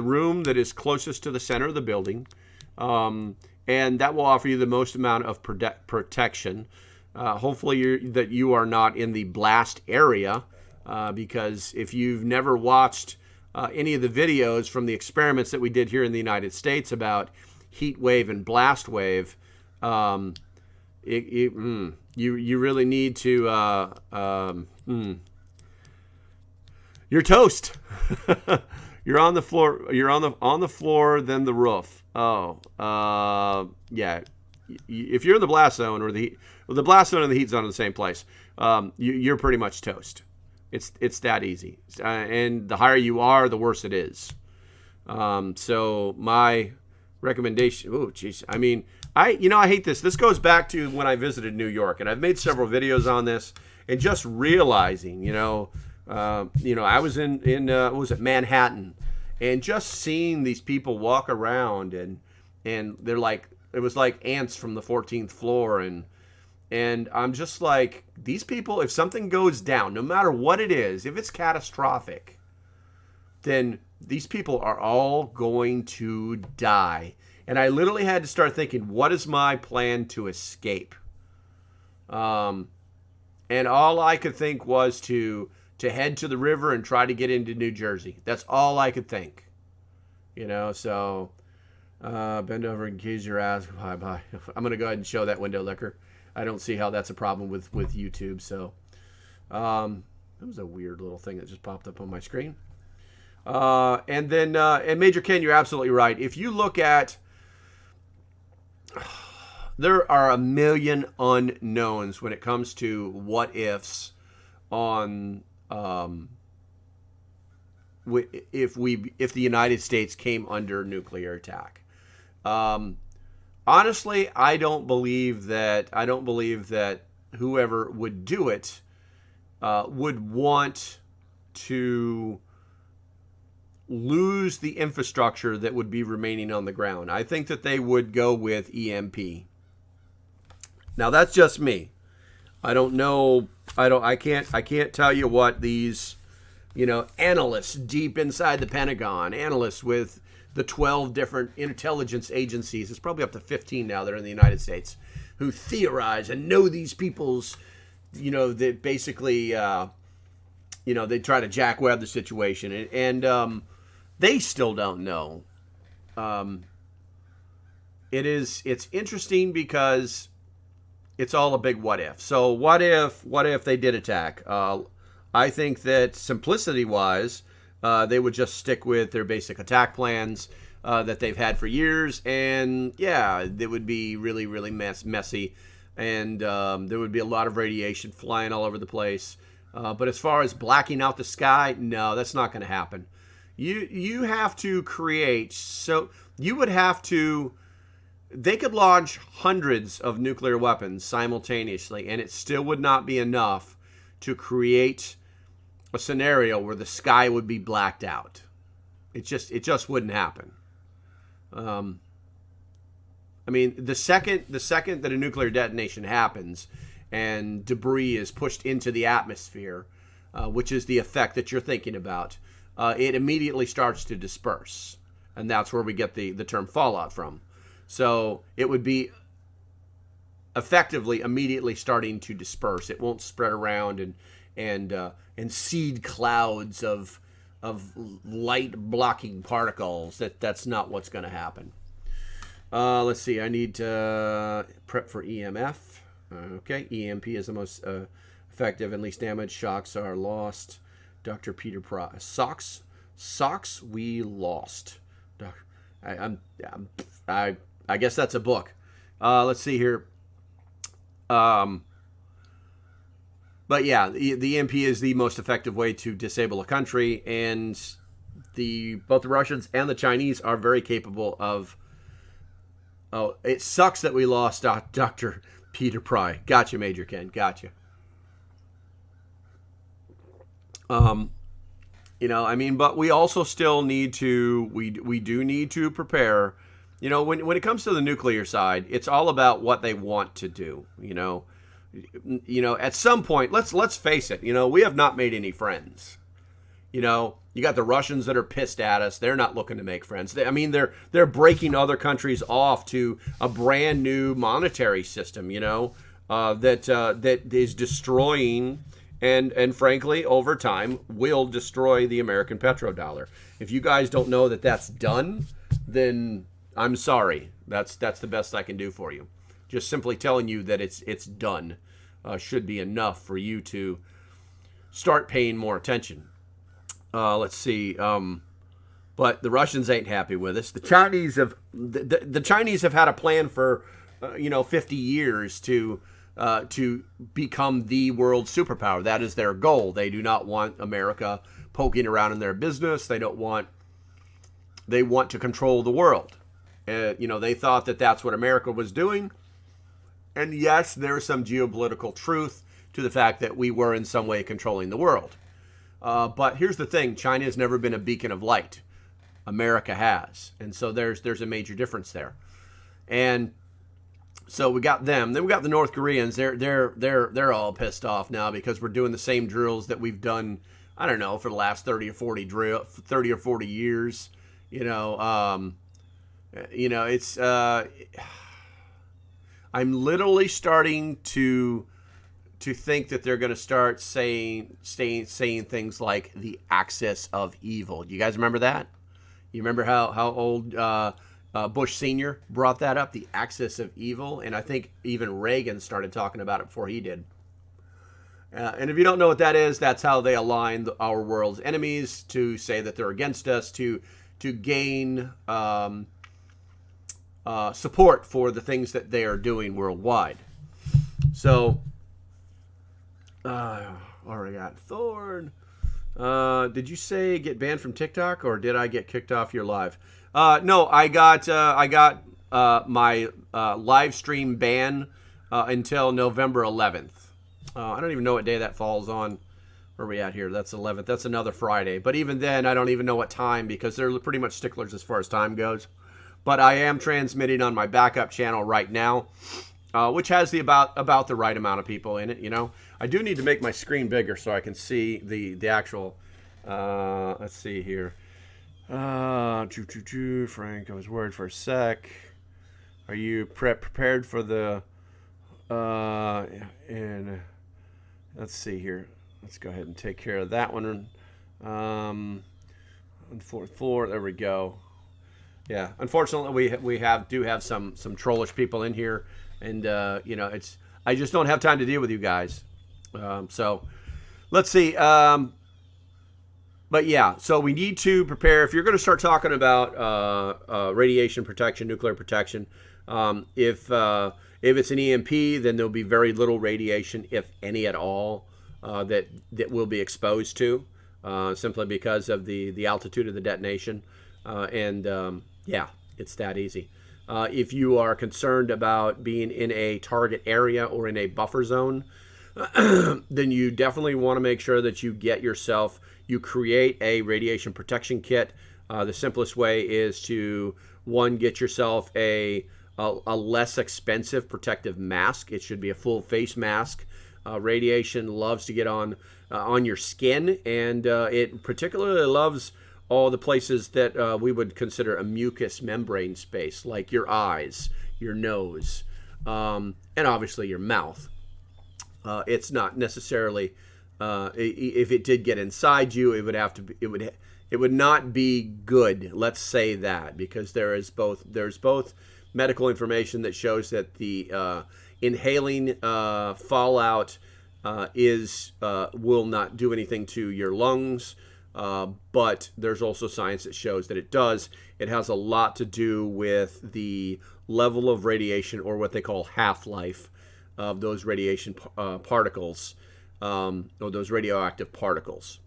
[SPEAKER 8] room that is closest to the center of the building, and that will offer you the most amount of protection. Hopefully you are not in the blast area, because if you've never watched any of the videos from the experiments that we did here in the United States about heat wave and blast wave, You really need to. You're toast. You're on the floor. You're on the floor, then the roof. Yeah. If you're in the blast zone or the blast zone and the heat zone are the same place, you're pretty much toast. It's that easy. And the higher you are, the worse it is. So my recommendation. Oh, geez. I mean, I hate this. This goes back to when I visited New York, and I've made several videos on this. And just realizing, I was in what was it, Manhattan, and just seeing these people walk around and they're like, it was like ants from the 14th floor, and I'm just like, these people, if something goes down, no matter what it is, if it's catastrophic, then these people are all going to die. And I literally had to start thinking, what is my plan to escape? And all I could think was to head to the river and try to get into New Jersey. That's all I could think. So bend over and kiss your ass. Bye. I'm going to go ahead and show that window liquor. I don't see how that's a problem with YouTube. So that was a weird little thing that just popped up on my screen. And then, and Major Ken, you're absolutely right. If you look at, there are a million unknowns when it comes to what ifs on if the United States came under nuclear attack. Honestly, I don't believe that whoever would do it would want to lose the infrastructure that would be remaining on the ground. I think that they would go with EMP. Now that's just me. I don't know. I can't tell you what these, analysts deep inside the Pentagon, analysts with the 12 different intelligence agencies, it's probably up to 15 now that are in the United States, who theorize and know these people's, that basically, they try to jackweb the situation, and they still don't know. It's interesting because it's all a big what if. So what if they did attack? I think that simplicity-wise, they would just stick with their basic attack plans that they've had for years, and yeah, it would be really, really messy, and there would be a lot of radiation flying all over the place. But as far as blacking out the sky, no, that's not going to happen. You have to create, so you would have to. They could launch hundreds of nuclear weapons simultaneously, and it still would not be enough to create a scenario where the sky would be blacked out. It just wouldn't happen. I mean, the second that a nuclear detonation happens and debris is pushed into the atmosphere, which is the effect that you're thinking about, it immediately starts to disperse, and that's where we get the term fallout from. So it would be effectively immediately starting to disperse. It won't spread around and seed clouds of light blocking particles. That's not what's going to happen. Let's see. I need to prep for EMF. Okay, EMP is the most effective and least damage. Shocks are lost. Dr. Peter Price. Socks we lost. I guess that's a book. Let's see here. But yeah, the EMP is the most effective way to disable a country, and both the Russians and the Chinese are very capable of. Oh, it sucks that we lost Dr. Peter Pry. Gotcha, Major Ken. Gotcha. But we also still need to. We do need to prepare. When it comes to the nuclear side, it's all about what they want to do. At some point, let's face it. We have not made any friends. You got the Russians that are pissed at us. They're not looking to make friends. They're breaking other countries off to a brand new monetary system. That is destroying and frankly, over time, will destroy the American petrodollar. If you guys don't know that that's done, then I'm sorry. That's the best I can do for you. Just simply telling you that it's done should be enough for you to start paying more attention. Let's see. But the Russians ain't happy with us. The Chinese have the Chinese have had a plan for 50 years to become the world superpower. That is their goal. They do not want America poking around in their business. They want to control the world. They thought that that's what America was doing. And yes, there's some geopolitical truth to the fact that we were in some way controlling the world. But here's the thing. China has never been a beacon of light. America has. And so there's a major difference there. And so we got them. Then we got the North Koreans. They're all pissed off now because we're doing the same drills that we've done, I don't know, for the last 30 or 40 years. It's I'm literally starting to think that they're going to start saying things like the axis of evil. Do you guys remember that? You remember how old Bush Sr. brought that up, the axis of evil? And I think even Reagan started talking about it before he did. And if you don't know what that is, that's how they align our world's enemies to say that they're against us, to gain support for the things that they are doing worldwide. So, already got Thorn. Did you say get banned from TikTok, or did I get kicked off your live? No, I got my live stream ban until November 11th. I don't even know what day that falls on. Where are we at here? That's 11th. That's another Friday. But even then, I don't even know what time, because they're pretty much sticklers as far as time goes. But I am transmitting on my backup channel right now, which has about the right amount of people in it. I do need to make my screen bigger so I can see the actual. Let's see here. Frank, I was worried for a sec. Are you prepared for the? And let's see here. Let's go ahead and take care of that one. On the fourth floor. There we go. Yeah. Unfortunately, we do have some trollish people in here, and I just don't have time to deal with you guys. So let's see. But yeah, so we need to prepare. If you're going to start talking about radiation protection, nuclear protection, if it's an EMP, then there'll be very little radiation, if any at all, that we'll be exposed to, simply because of the altitude of the detonation. Yeah, it's that easy. If you are concerned about being in a target area or in a buffer zone, then you definitely want to make sure that you create a radiation protection kit. The simplest way is to, one, get yourself a less expensive protective mask. It should be a full face mask. Radiation loves to get on your skin, and it particularly loves all the places that we would consider a mucous membrane space, like your eyes, your nose, and obviously your mouth. It's not necessarily if it did get inside you, it would not be good. Let's say that, because there's both medical information that shows that the inhaling fallout will not do anything to your lungs. But there's also science that shows that it does. It has a lot to do with the level of radiation, or what they call half-life, of those radiation particles, or those radioactive particles.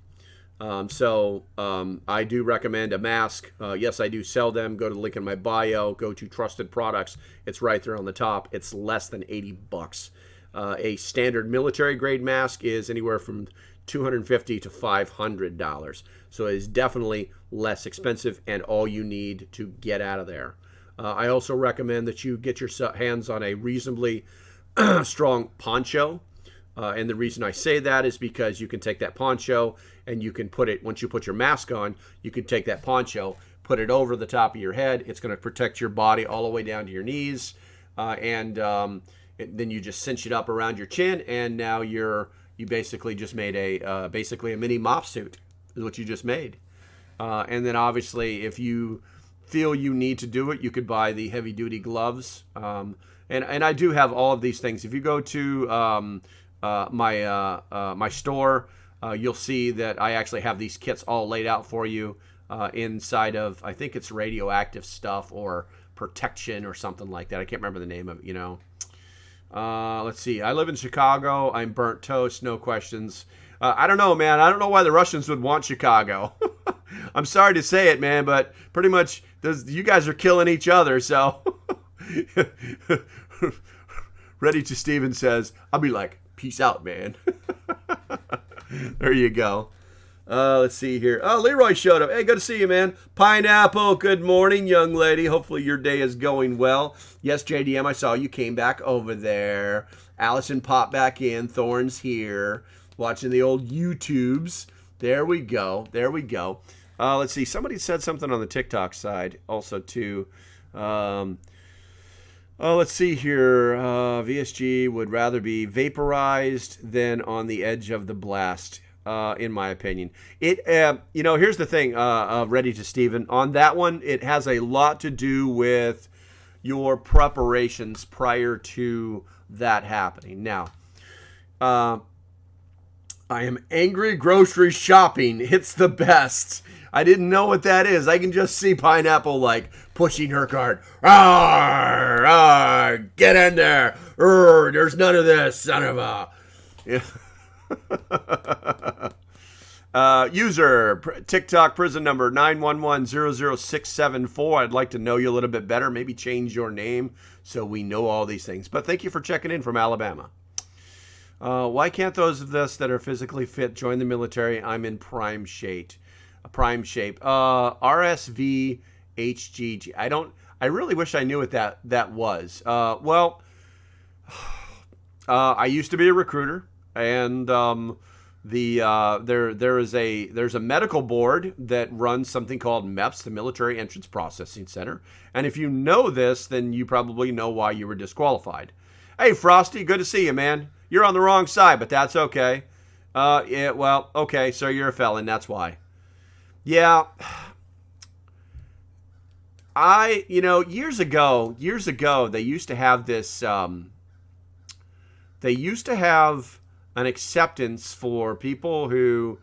[SPEAKER 8] So I do recommend a mask. Yes, I do sell them. Go to the link in my bio. Go to Trusted Products. It's right there on the top. It's less than $80. A standard military grade mask is anywhere from $250 to $500. So it is definitely less expensive, and all you need to get out of there. I also recommend that you get your hands on a reasonably strong poncho. And the reason I say that is because you can take that poncho and you can put it, once you put your mask on, you can take that poncho, put it over the top of your head. It's going to protect your body all the way down to your knees. And then you just cinch it up around your chin, and now you basically just made basically a mini mop suit is what you just made. And then obviously, if you feel you need to do it, you could buy the heavy duty gloves. And and I do have all of these things. If you go to my store, you'll see that I actually have these kits all laid out for you inside of, I think it's radioactive stuff or protection or something like that. I can't remember the name of it, Let's see. I live in Chicago. I'm burnt toast. No questions. I don't know, man. I don't know why the Russians would want Chicago. I'm sorry to say it, man, but pretty much you guys are killing each other, so. Ready to Steven says, I'll be like, peace out, man. There you go. Let's see here. Oh, Leroy showed up. Hey, good to see you, man. Pineapple, good morning, young lady. Hopefully your day is going well. Yes, JDM, I saw you came back over there. Allison popped back in. Thorne's here. Watching the old YouTubes. There we go. There we go. Let's see. Somebody said something on the TikTok side also, too. Let's see here. VSG would rather be vaporized than on the edge of the blast, in my opinion. Here's the thing, Ready to Steven. On that one, it has a lot to do with your preparations prior to that happening. Now, I am angry grocery shopping. It's the best. I didn't know what that is. I can just see Pineapple like pushing her cart. Arr, arr, get in there. Arr, there's none of this, son of a. Yeah. User TikTok prison number 911-00674. I'd like to know you a little bit better. Maybe change your name so we know all these things. But thank you for checking in from Alabama. Why can't those of us that are physically fit join the military? I'm in prime shape. RSV HGG. I really wish I knew what that was. I used to be a recruiter, and there's a medical board that runs something called MEPS, the Military Entrance Processing Center. And if you know this, then you probably know why you were disqualified. Hey, Frosty, good to see you, man. You're on the wrong side, but that's okay. Okay, so you're a felon, that's why. Yeah. Years ago, they used to have this, they used to have an acceptance for people who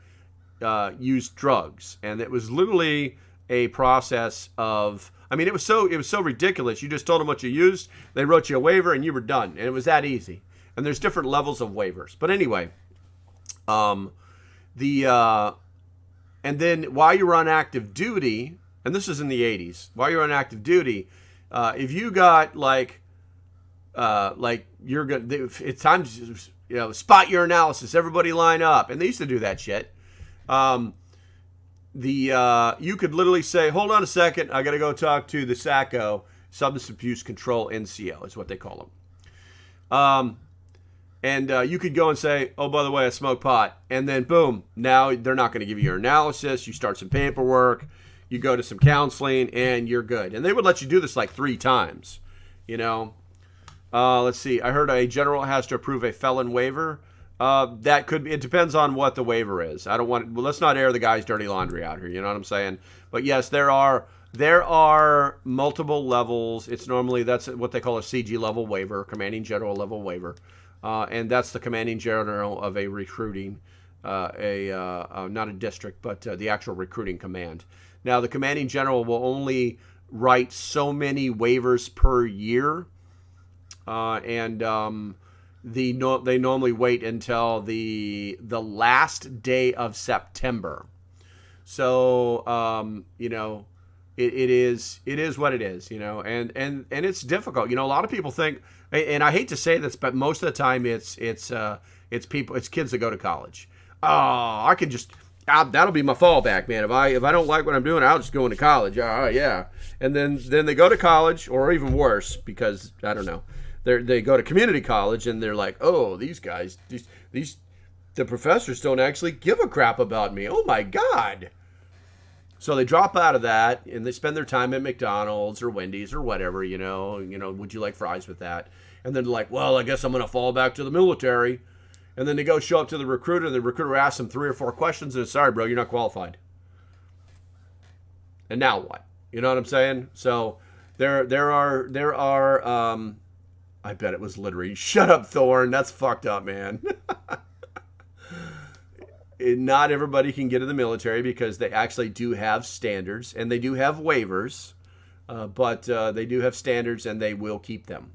[SPEAKER 8] used drugs. And it was literally a process of, it was so ridiculous. You just told them what you used, they wrote you a waiver, and you were done. And it was that easy. And there's different levels of waivers. But anyway, and then while you're on active duty, and this is in the 80s, while you're on active duty, if you got you're good, it's time to spot your analysis, everybody line up, and they used to do that shit. You could literally say, hold on a second, I got to go talk to the SACO, Substance Abuse Control NCO is what they call them. And you could go and say, oh, by the way, I smoke pot. And then, boom, now they're not going to give you your analysis. You start some paperwork. You go to some counseling, and you're good. And they would let you do this like 3 times, Let's see. I heard a general has to approve a felon waiver. That could be. It depends on what the waiver is. Let's not air the guy's dirty laundry out here. You know what I'm saying? But, yes, there are multiple levels. It's normally, that's what they call a CG level waiver, commanding general level waiver. And that's the commanding general of a recruiting, not a district, but the actual recruiting command. Now, the commanding general will only write so many waivers per year, and they normally wait until the last day of September. So, it is what it is, and it's difficult. A lot of people think, and I hate to say this, but most of the time it's kids that go to college. Oh, I can just, that'll be my fallback, man. If I don't like what I'm doing, I'll just go into college. Yeah. And then they go to college, or even worse, because I don't know, they go to community college and they're like, oh, these guys, the professors don't actually give a crap about me. Oh my God. So they drop out of that and they spend their time at McDonald's or Wendy's or whatever, would you like fries with that? And then they're like, well, I guess I'm going to fall back to the military. And then they go show up to the recruiter, and the recruiter asks them 3 or 4 questions and, sorry, bro, you're not qualified. And now what? You know what I'm saying? So there are I bet it was littering. Shut up, Thorn. That's fucked up, man. Not everybody can get in the military because they actually do have standards and they do have waivers, but they do have standards and they will keep them.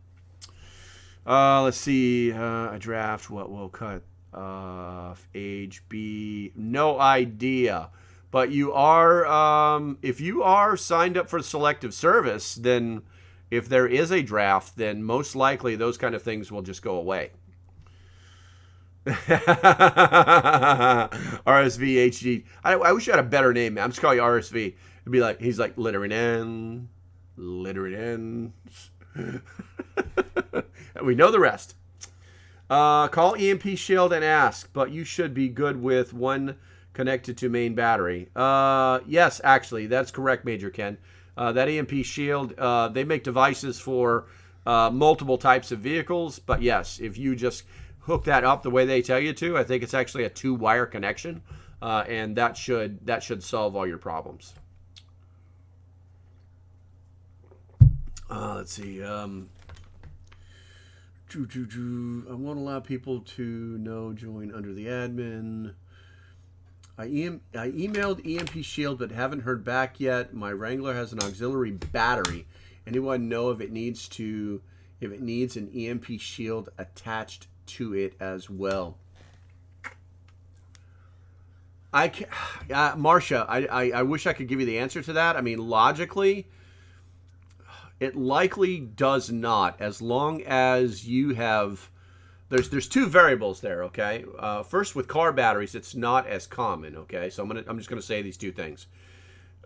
[SPEAKER 8] Let's see. A draft. What will cut off? Age B. No idea. But you are, if you are signed up for selective service, then if there is a draft, then most likely those kind of things will just go away. RSV HD. I wish you had a better name, man. I'm just calling you RSV. It'd be like, he's like littering in. We know the rest. Call EMP Shield and ask, but you should be good with one connected to main battery. Yes, actually, that's correct, Major Ken. That EMP Shield, they make devices for multiple types of vehicles, but yes, if you just hook that up the way they tell you to, I think it's actually a 2-wire connection, and that should solve all your problems. Let's see. I won't allow people to join under the admin. I emailed EMP Shield but haven't heard back yet. My Wrangler has an auxiliary battery. Anyone know if it needs an EMP Shield attached to it as well? Marcia, I wish I could give you the answer to that. I mean, logically, it likely does not, as long as you have. There's two variables there, okay? First, with car batteries, it's not as common, okay? So I'm just gonna say these two things.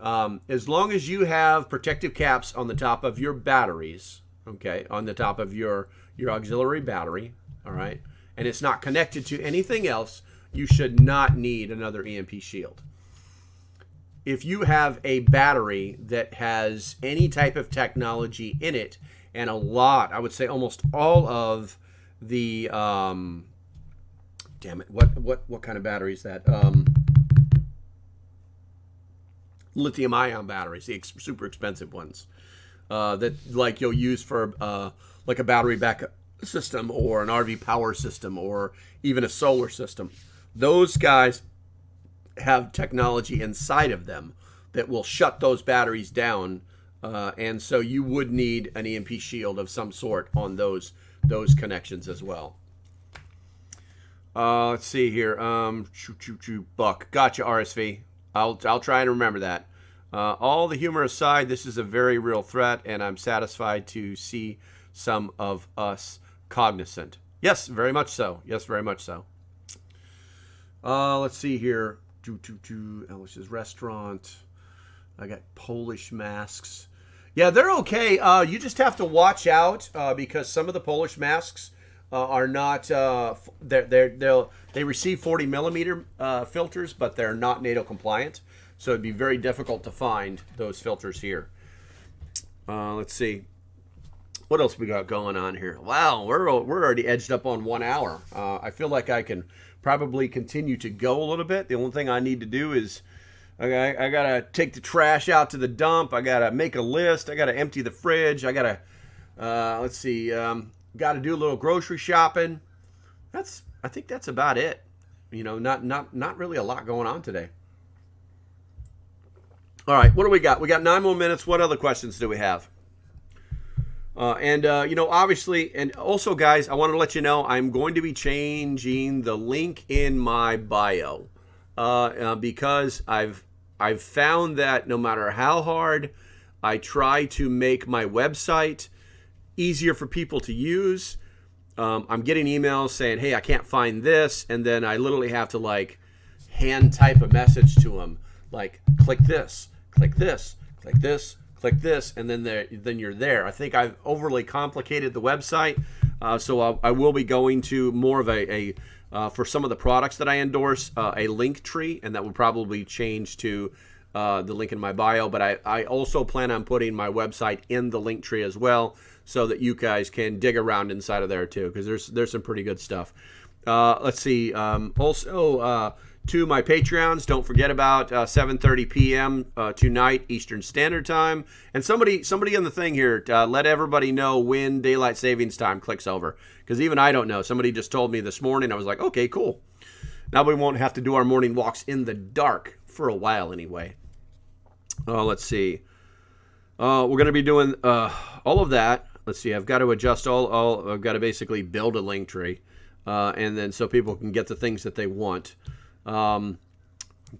[SPEAKER 8] As long as you have protective caps on the top of your batteries, okay, on the top of your auxiliary battery, all right, and it's not connected to anything else, you should not need another EMP Shield. If you have a battery that has any type of technology in it, and a lot, I would say almost all of the damn it, what kind of battery is that? Lithium ion batteries, the super expensive ones, that like you'll use for like a battery backup system or an RV power system or even a solar system. Those guys have technology inside of them that will shut those batteries down, and so you would need an EMP Shield of some sort on those connections as well. Let's see here. Buck. Gotcha, RSV. I'll try and remember that. All the humor aside, this is a very real threat, and I'm satisfied to see some of us cognizant. Yes, very much so. Yes, very much so. Let's see here. Ellis's restaurant. I got Polish masks. Yeah, they're okay. You just have to watch out because some of the Polish masks are not. They receive 40 millimeter filters, but they're not NATO compliant. So it'd be very difficult to find those filters here. Let's see. What else we got going on here? Wow, we're already edged up on 1 hour. I feel like I can probably continue to go a little bit. The only thing I need to do is I gotta take the trash out to the dump. I gotta make a list. I gotta empty the fridge. I gotta let's see. Gotta do a little grocery shopping. I think that's about it. You know, not really a lot going on today. All right, what do we got? We got 9 more minutes. What other questions do we have? You know, obviously, and also, guys, I want to let you know I'm going to be changing the link in my bio because I've found that no matter how hard I try to make my website easier for people to use, I'm getting emails saying, hey, I can't find this, and then I literally have to like hand type a message to them, like click this, click this, click this, click this, and then you're there. I think I've overly complicated the website, so I will be going to more of a for some of the products that I endorse, a link tree, and that will probably change to the link in my bio. But I also plan on putting my website in the link tree as well, so that you guys can dig around inside of there too, because there's some pretty good stuff. Let's see. Also, to my Patreons. Don't forget about 7:30 p.m. Tonight, Eastern Standard Time. And somebody on the thing here, let everybody know when daylight savings time clicks over. Because even I don't know. Somebody just told me this morning. I was like, okay, cool. Now we won't have to do our morning walks in the dark for a while anyway. Let's see. We're going to be doing all of that. Let's see. I've got to adjust all. I've got to basically build a link tree. And then so people can get the things that they want. I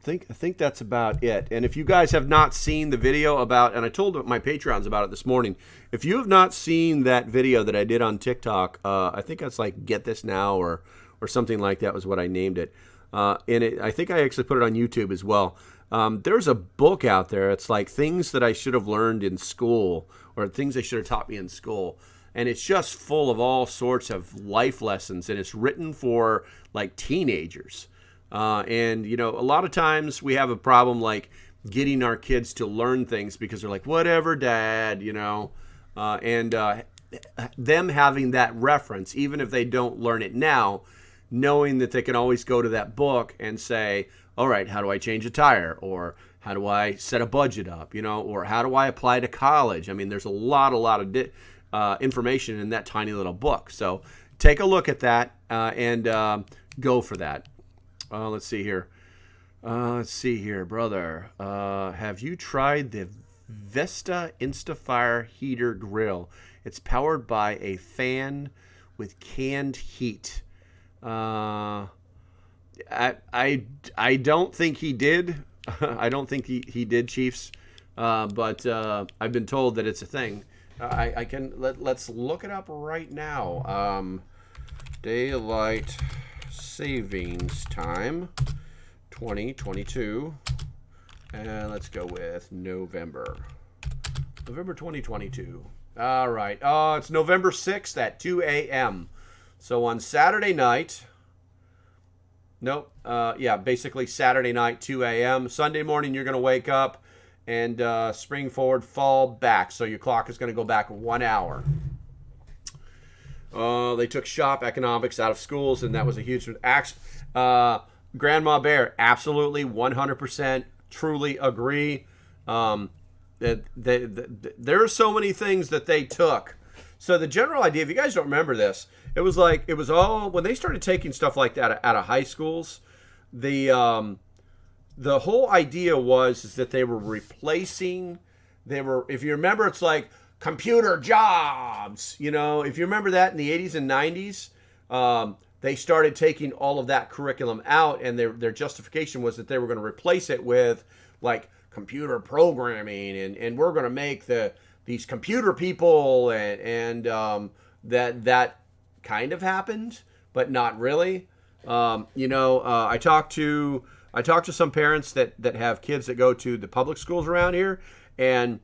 [SPEAKER 8] think that's about it. And if you guys have not seen the video about, and I told my Patreons about it this morning, if you have not seen that video that I did on TikTok, I think it's like Get This Now or something like that was what I named it. And I think I actually put it on YouTube as well. There's a book out there. It's like things that I should have learned in school or things they should have taught me in school. And it's just full of all sorts of life lessons. And it's written for like teenagers. And, you know, a lot of times we have a problem like getting our kids to learn things because they're like, whatever, Dad, you know, and them having that reference, even if they don't learn it now, knowing that they can always go to that book and say, all right, how do I change a tire? Or how do I set a budget up, you know, or how do I apply to college? I mean, there's a lot of information in that tiny little book. So take a look at that and go for that. Let's see here. Brother. Have you tried the Vesta Instafire heater grill? It's powered by a fan with canned heat. I don't think he did. I don't think he did, Chiefs. But I've been told that it's a thing. I can let's look it up right now. Daylight savings time 2022, and let's go with November 2022. All right, it's November 6th at 2 a.m. so on Saturday night, basically Saturday night 2 a.m. Sunday morning you're going to wake up and spring forward, fall back, so your clock is going to go back 1 hour. They took shop economics out of schools, and that was a huge Grandma Bear, absolutely, 100%, truly agree. There are so many things that they took. So the general idea, if you guys don't remember this, it was all when they started taking stuff like that out of high schools. The whole idea is that they were replacing. If you remember, it's like computer jobs, you know, if you remember that in the 80s and 90s, they started taking all of that curriculum out, and their justification was that they were going to replace it with like computer programming, and we're going to make these computer people, and that kind of happened, but not really. I talked to some parents that have kids that go to the public schools around here, and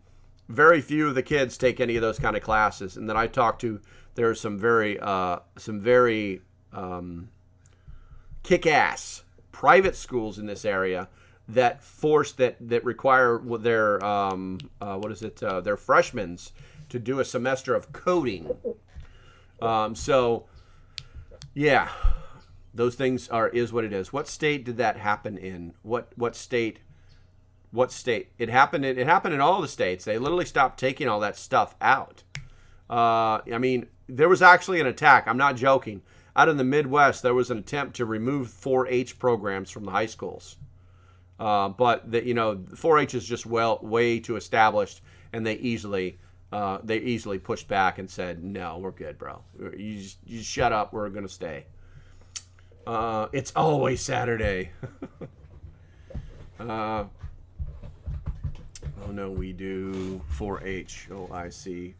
[SPEAKER 8] very few of the kids take any of those kind of classes. And then I talked to, there are some very kick-ass private schools in this area that require their their freshmen to do a semester of coding. So yeah, those things is what it is. What state did that happen in? What state? It happened in all the states. They literally stopped taking all that stuff out. I mean, there was actually an attack. I'm not joking. Out in the Midwest, there was an attempt to remove 4-H programs from the high schools. But 4-H is just way too established, and they easily pushed back and said, "No, we're good, bro. You just shut up. We're gonna stay." It's always Saturday. Oh no, we do 4-H. Oh, I see.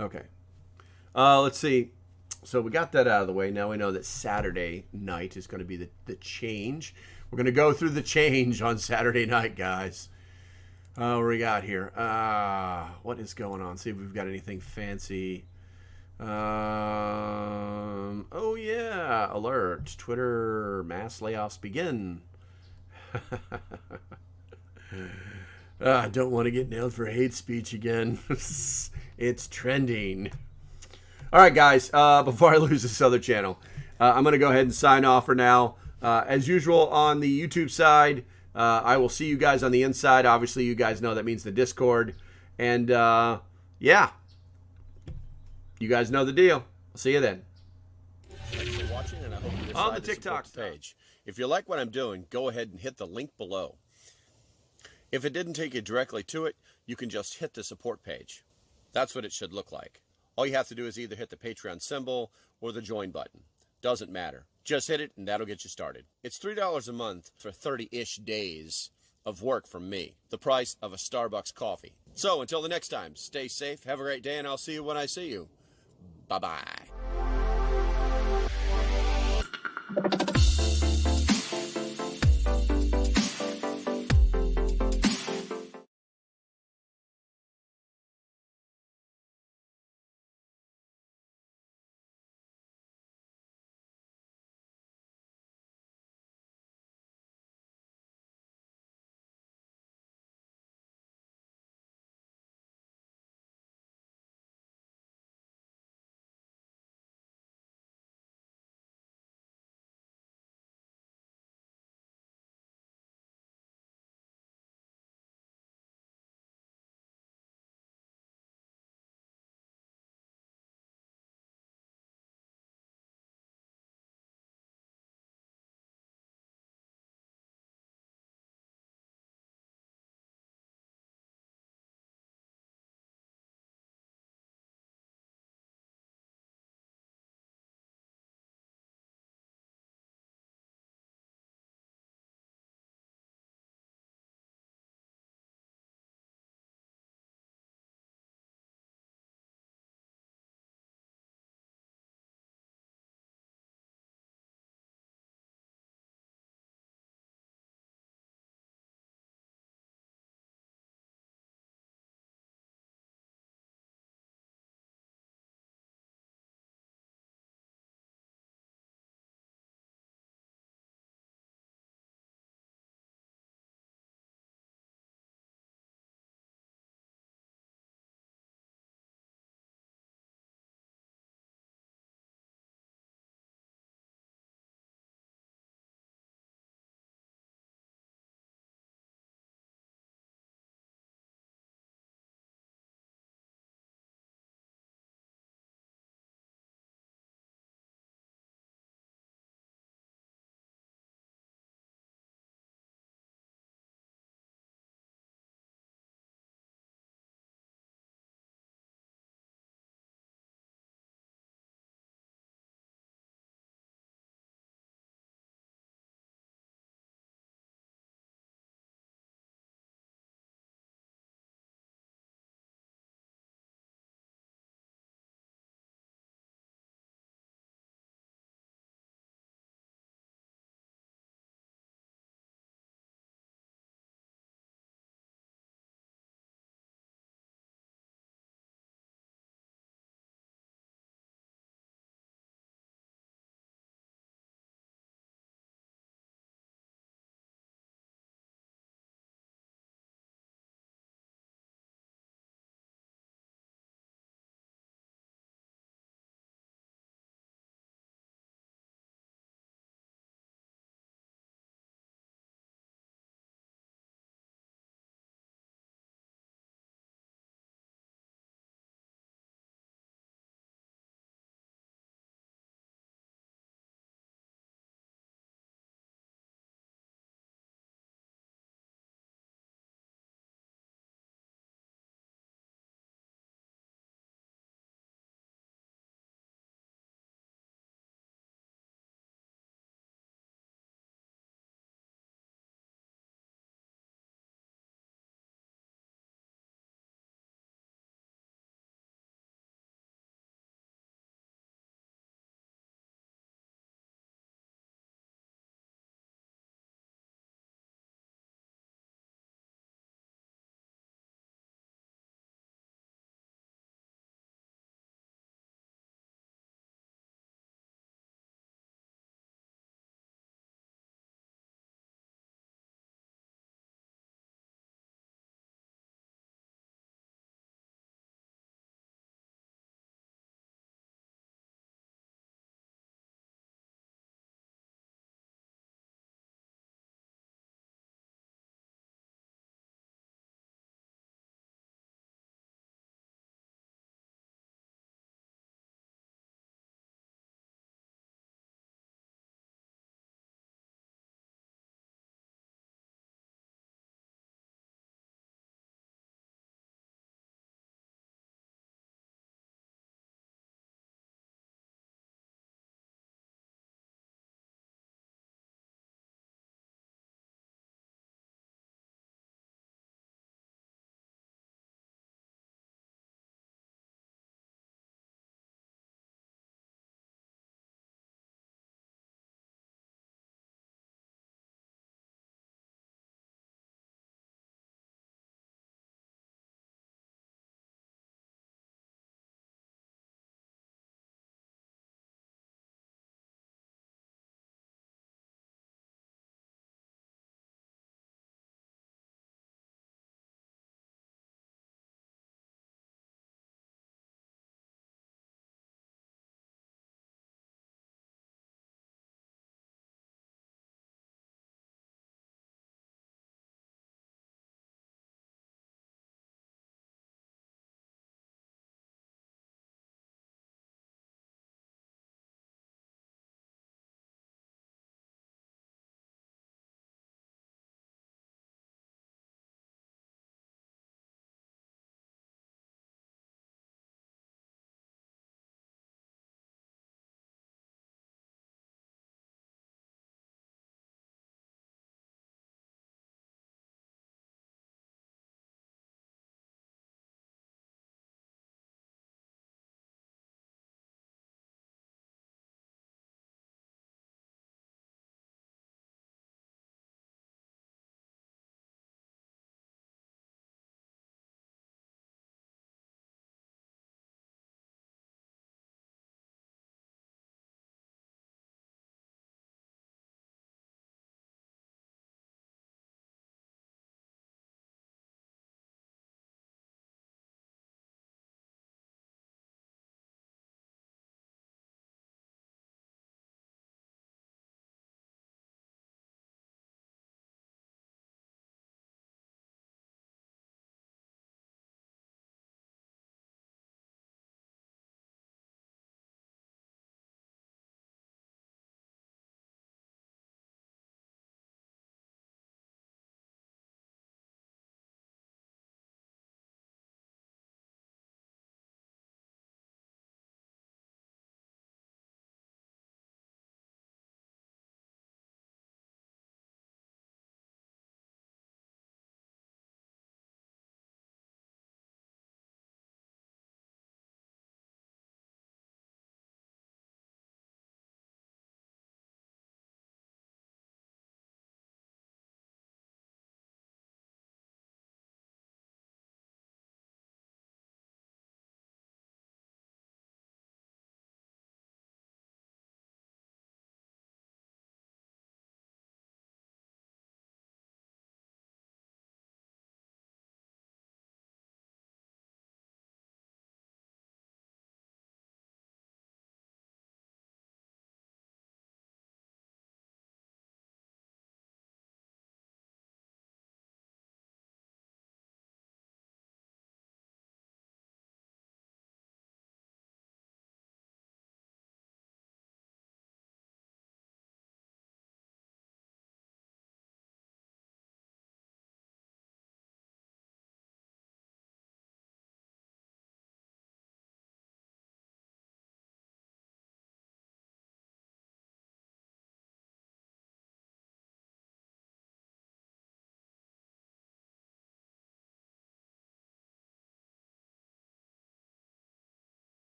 [SPEAKER 8] Okay. Let's see. So we got that out of the way. Now we know that Saturday night is going to be the change. We're going to go through the change on Saturday night, guys. What do we got here? What is going on? See if we've got anything fancy. Oh yeah, alert. Twitter mass layoffs begin. I don't want to get nailed for hate speech again. It's trending. All right, guys, before I lose this other channel, I'm going to go ahead and sign off for now. As usual on the YouTube side, I will see you guys on the inside. Obviously, you guys know that means the Discord. And, yeah. You guys know the deal. I'll see you then.
[SPEAKER 11] Thanks for watching, and I hope you decide
[SPEAKER 8] On the
[SPEAKER 11] to support
[SPEAKER 8] TikTok
[SPEAKER 11] the page. If you like what I'm doing, go ahead and hit the link below. If it didn't take you directly to it, you can just hit the support page. That's what it should look like. All you have to do is either hit the Patreon symbol or the join button. Doesn't matter. Just hit it and that'll get you started. It's $3 a month for 30-ish days of work from me. The price of a Starbucks coffee. So until the next time, stay safe, have a great day, and I'll see you when I see you. Bye-bye.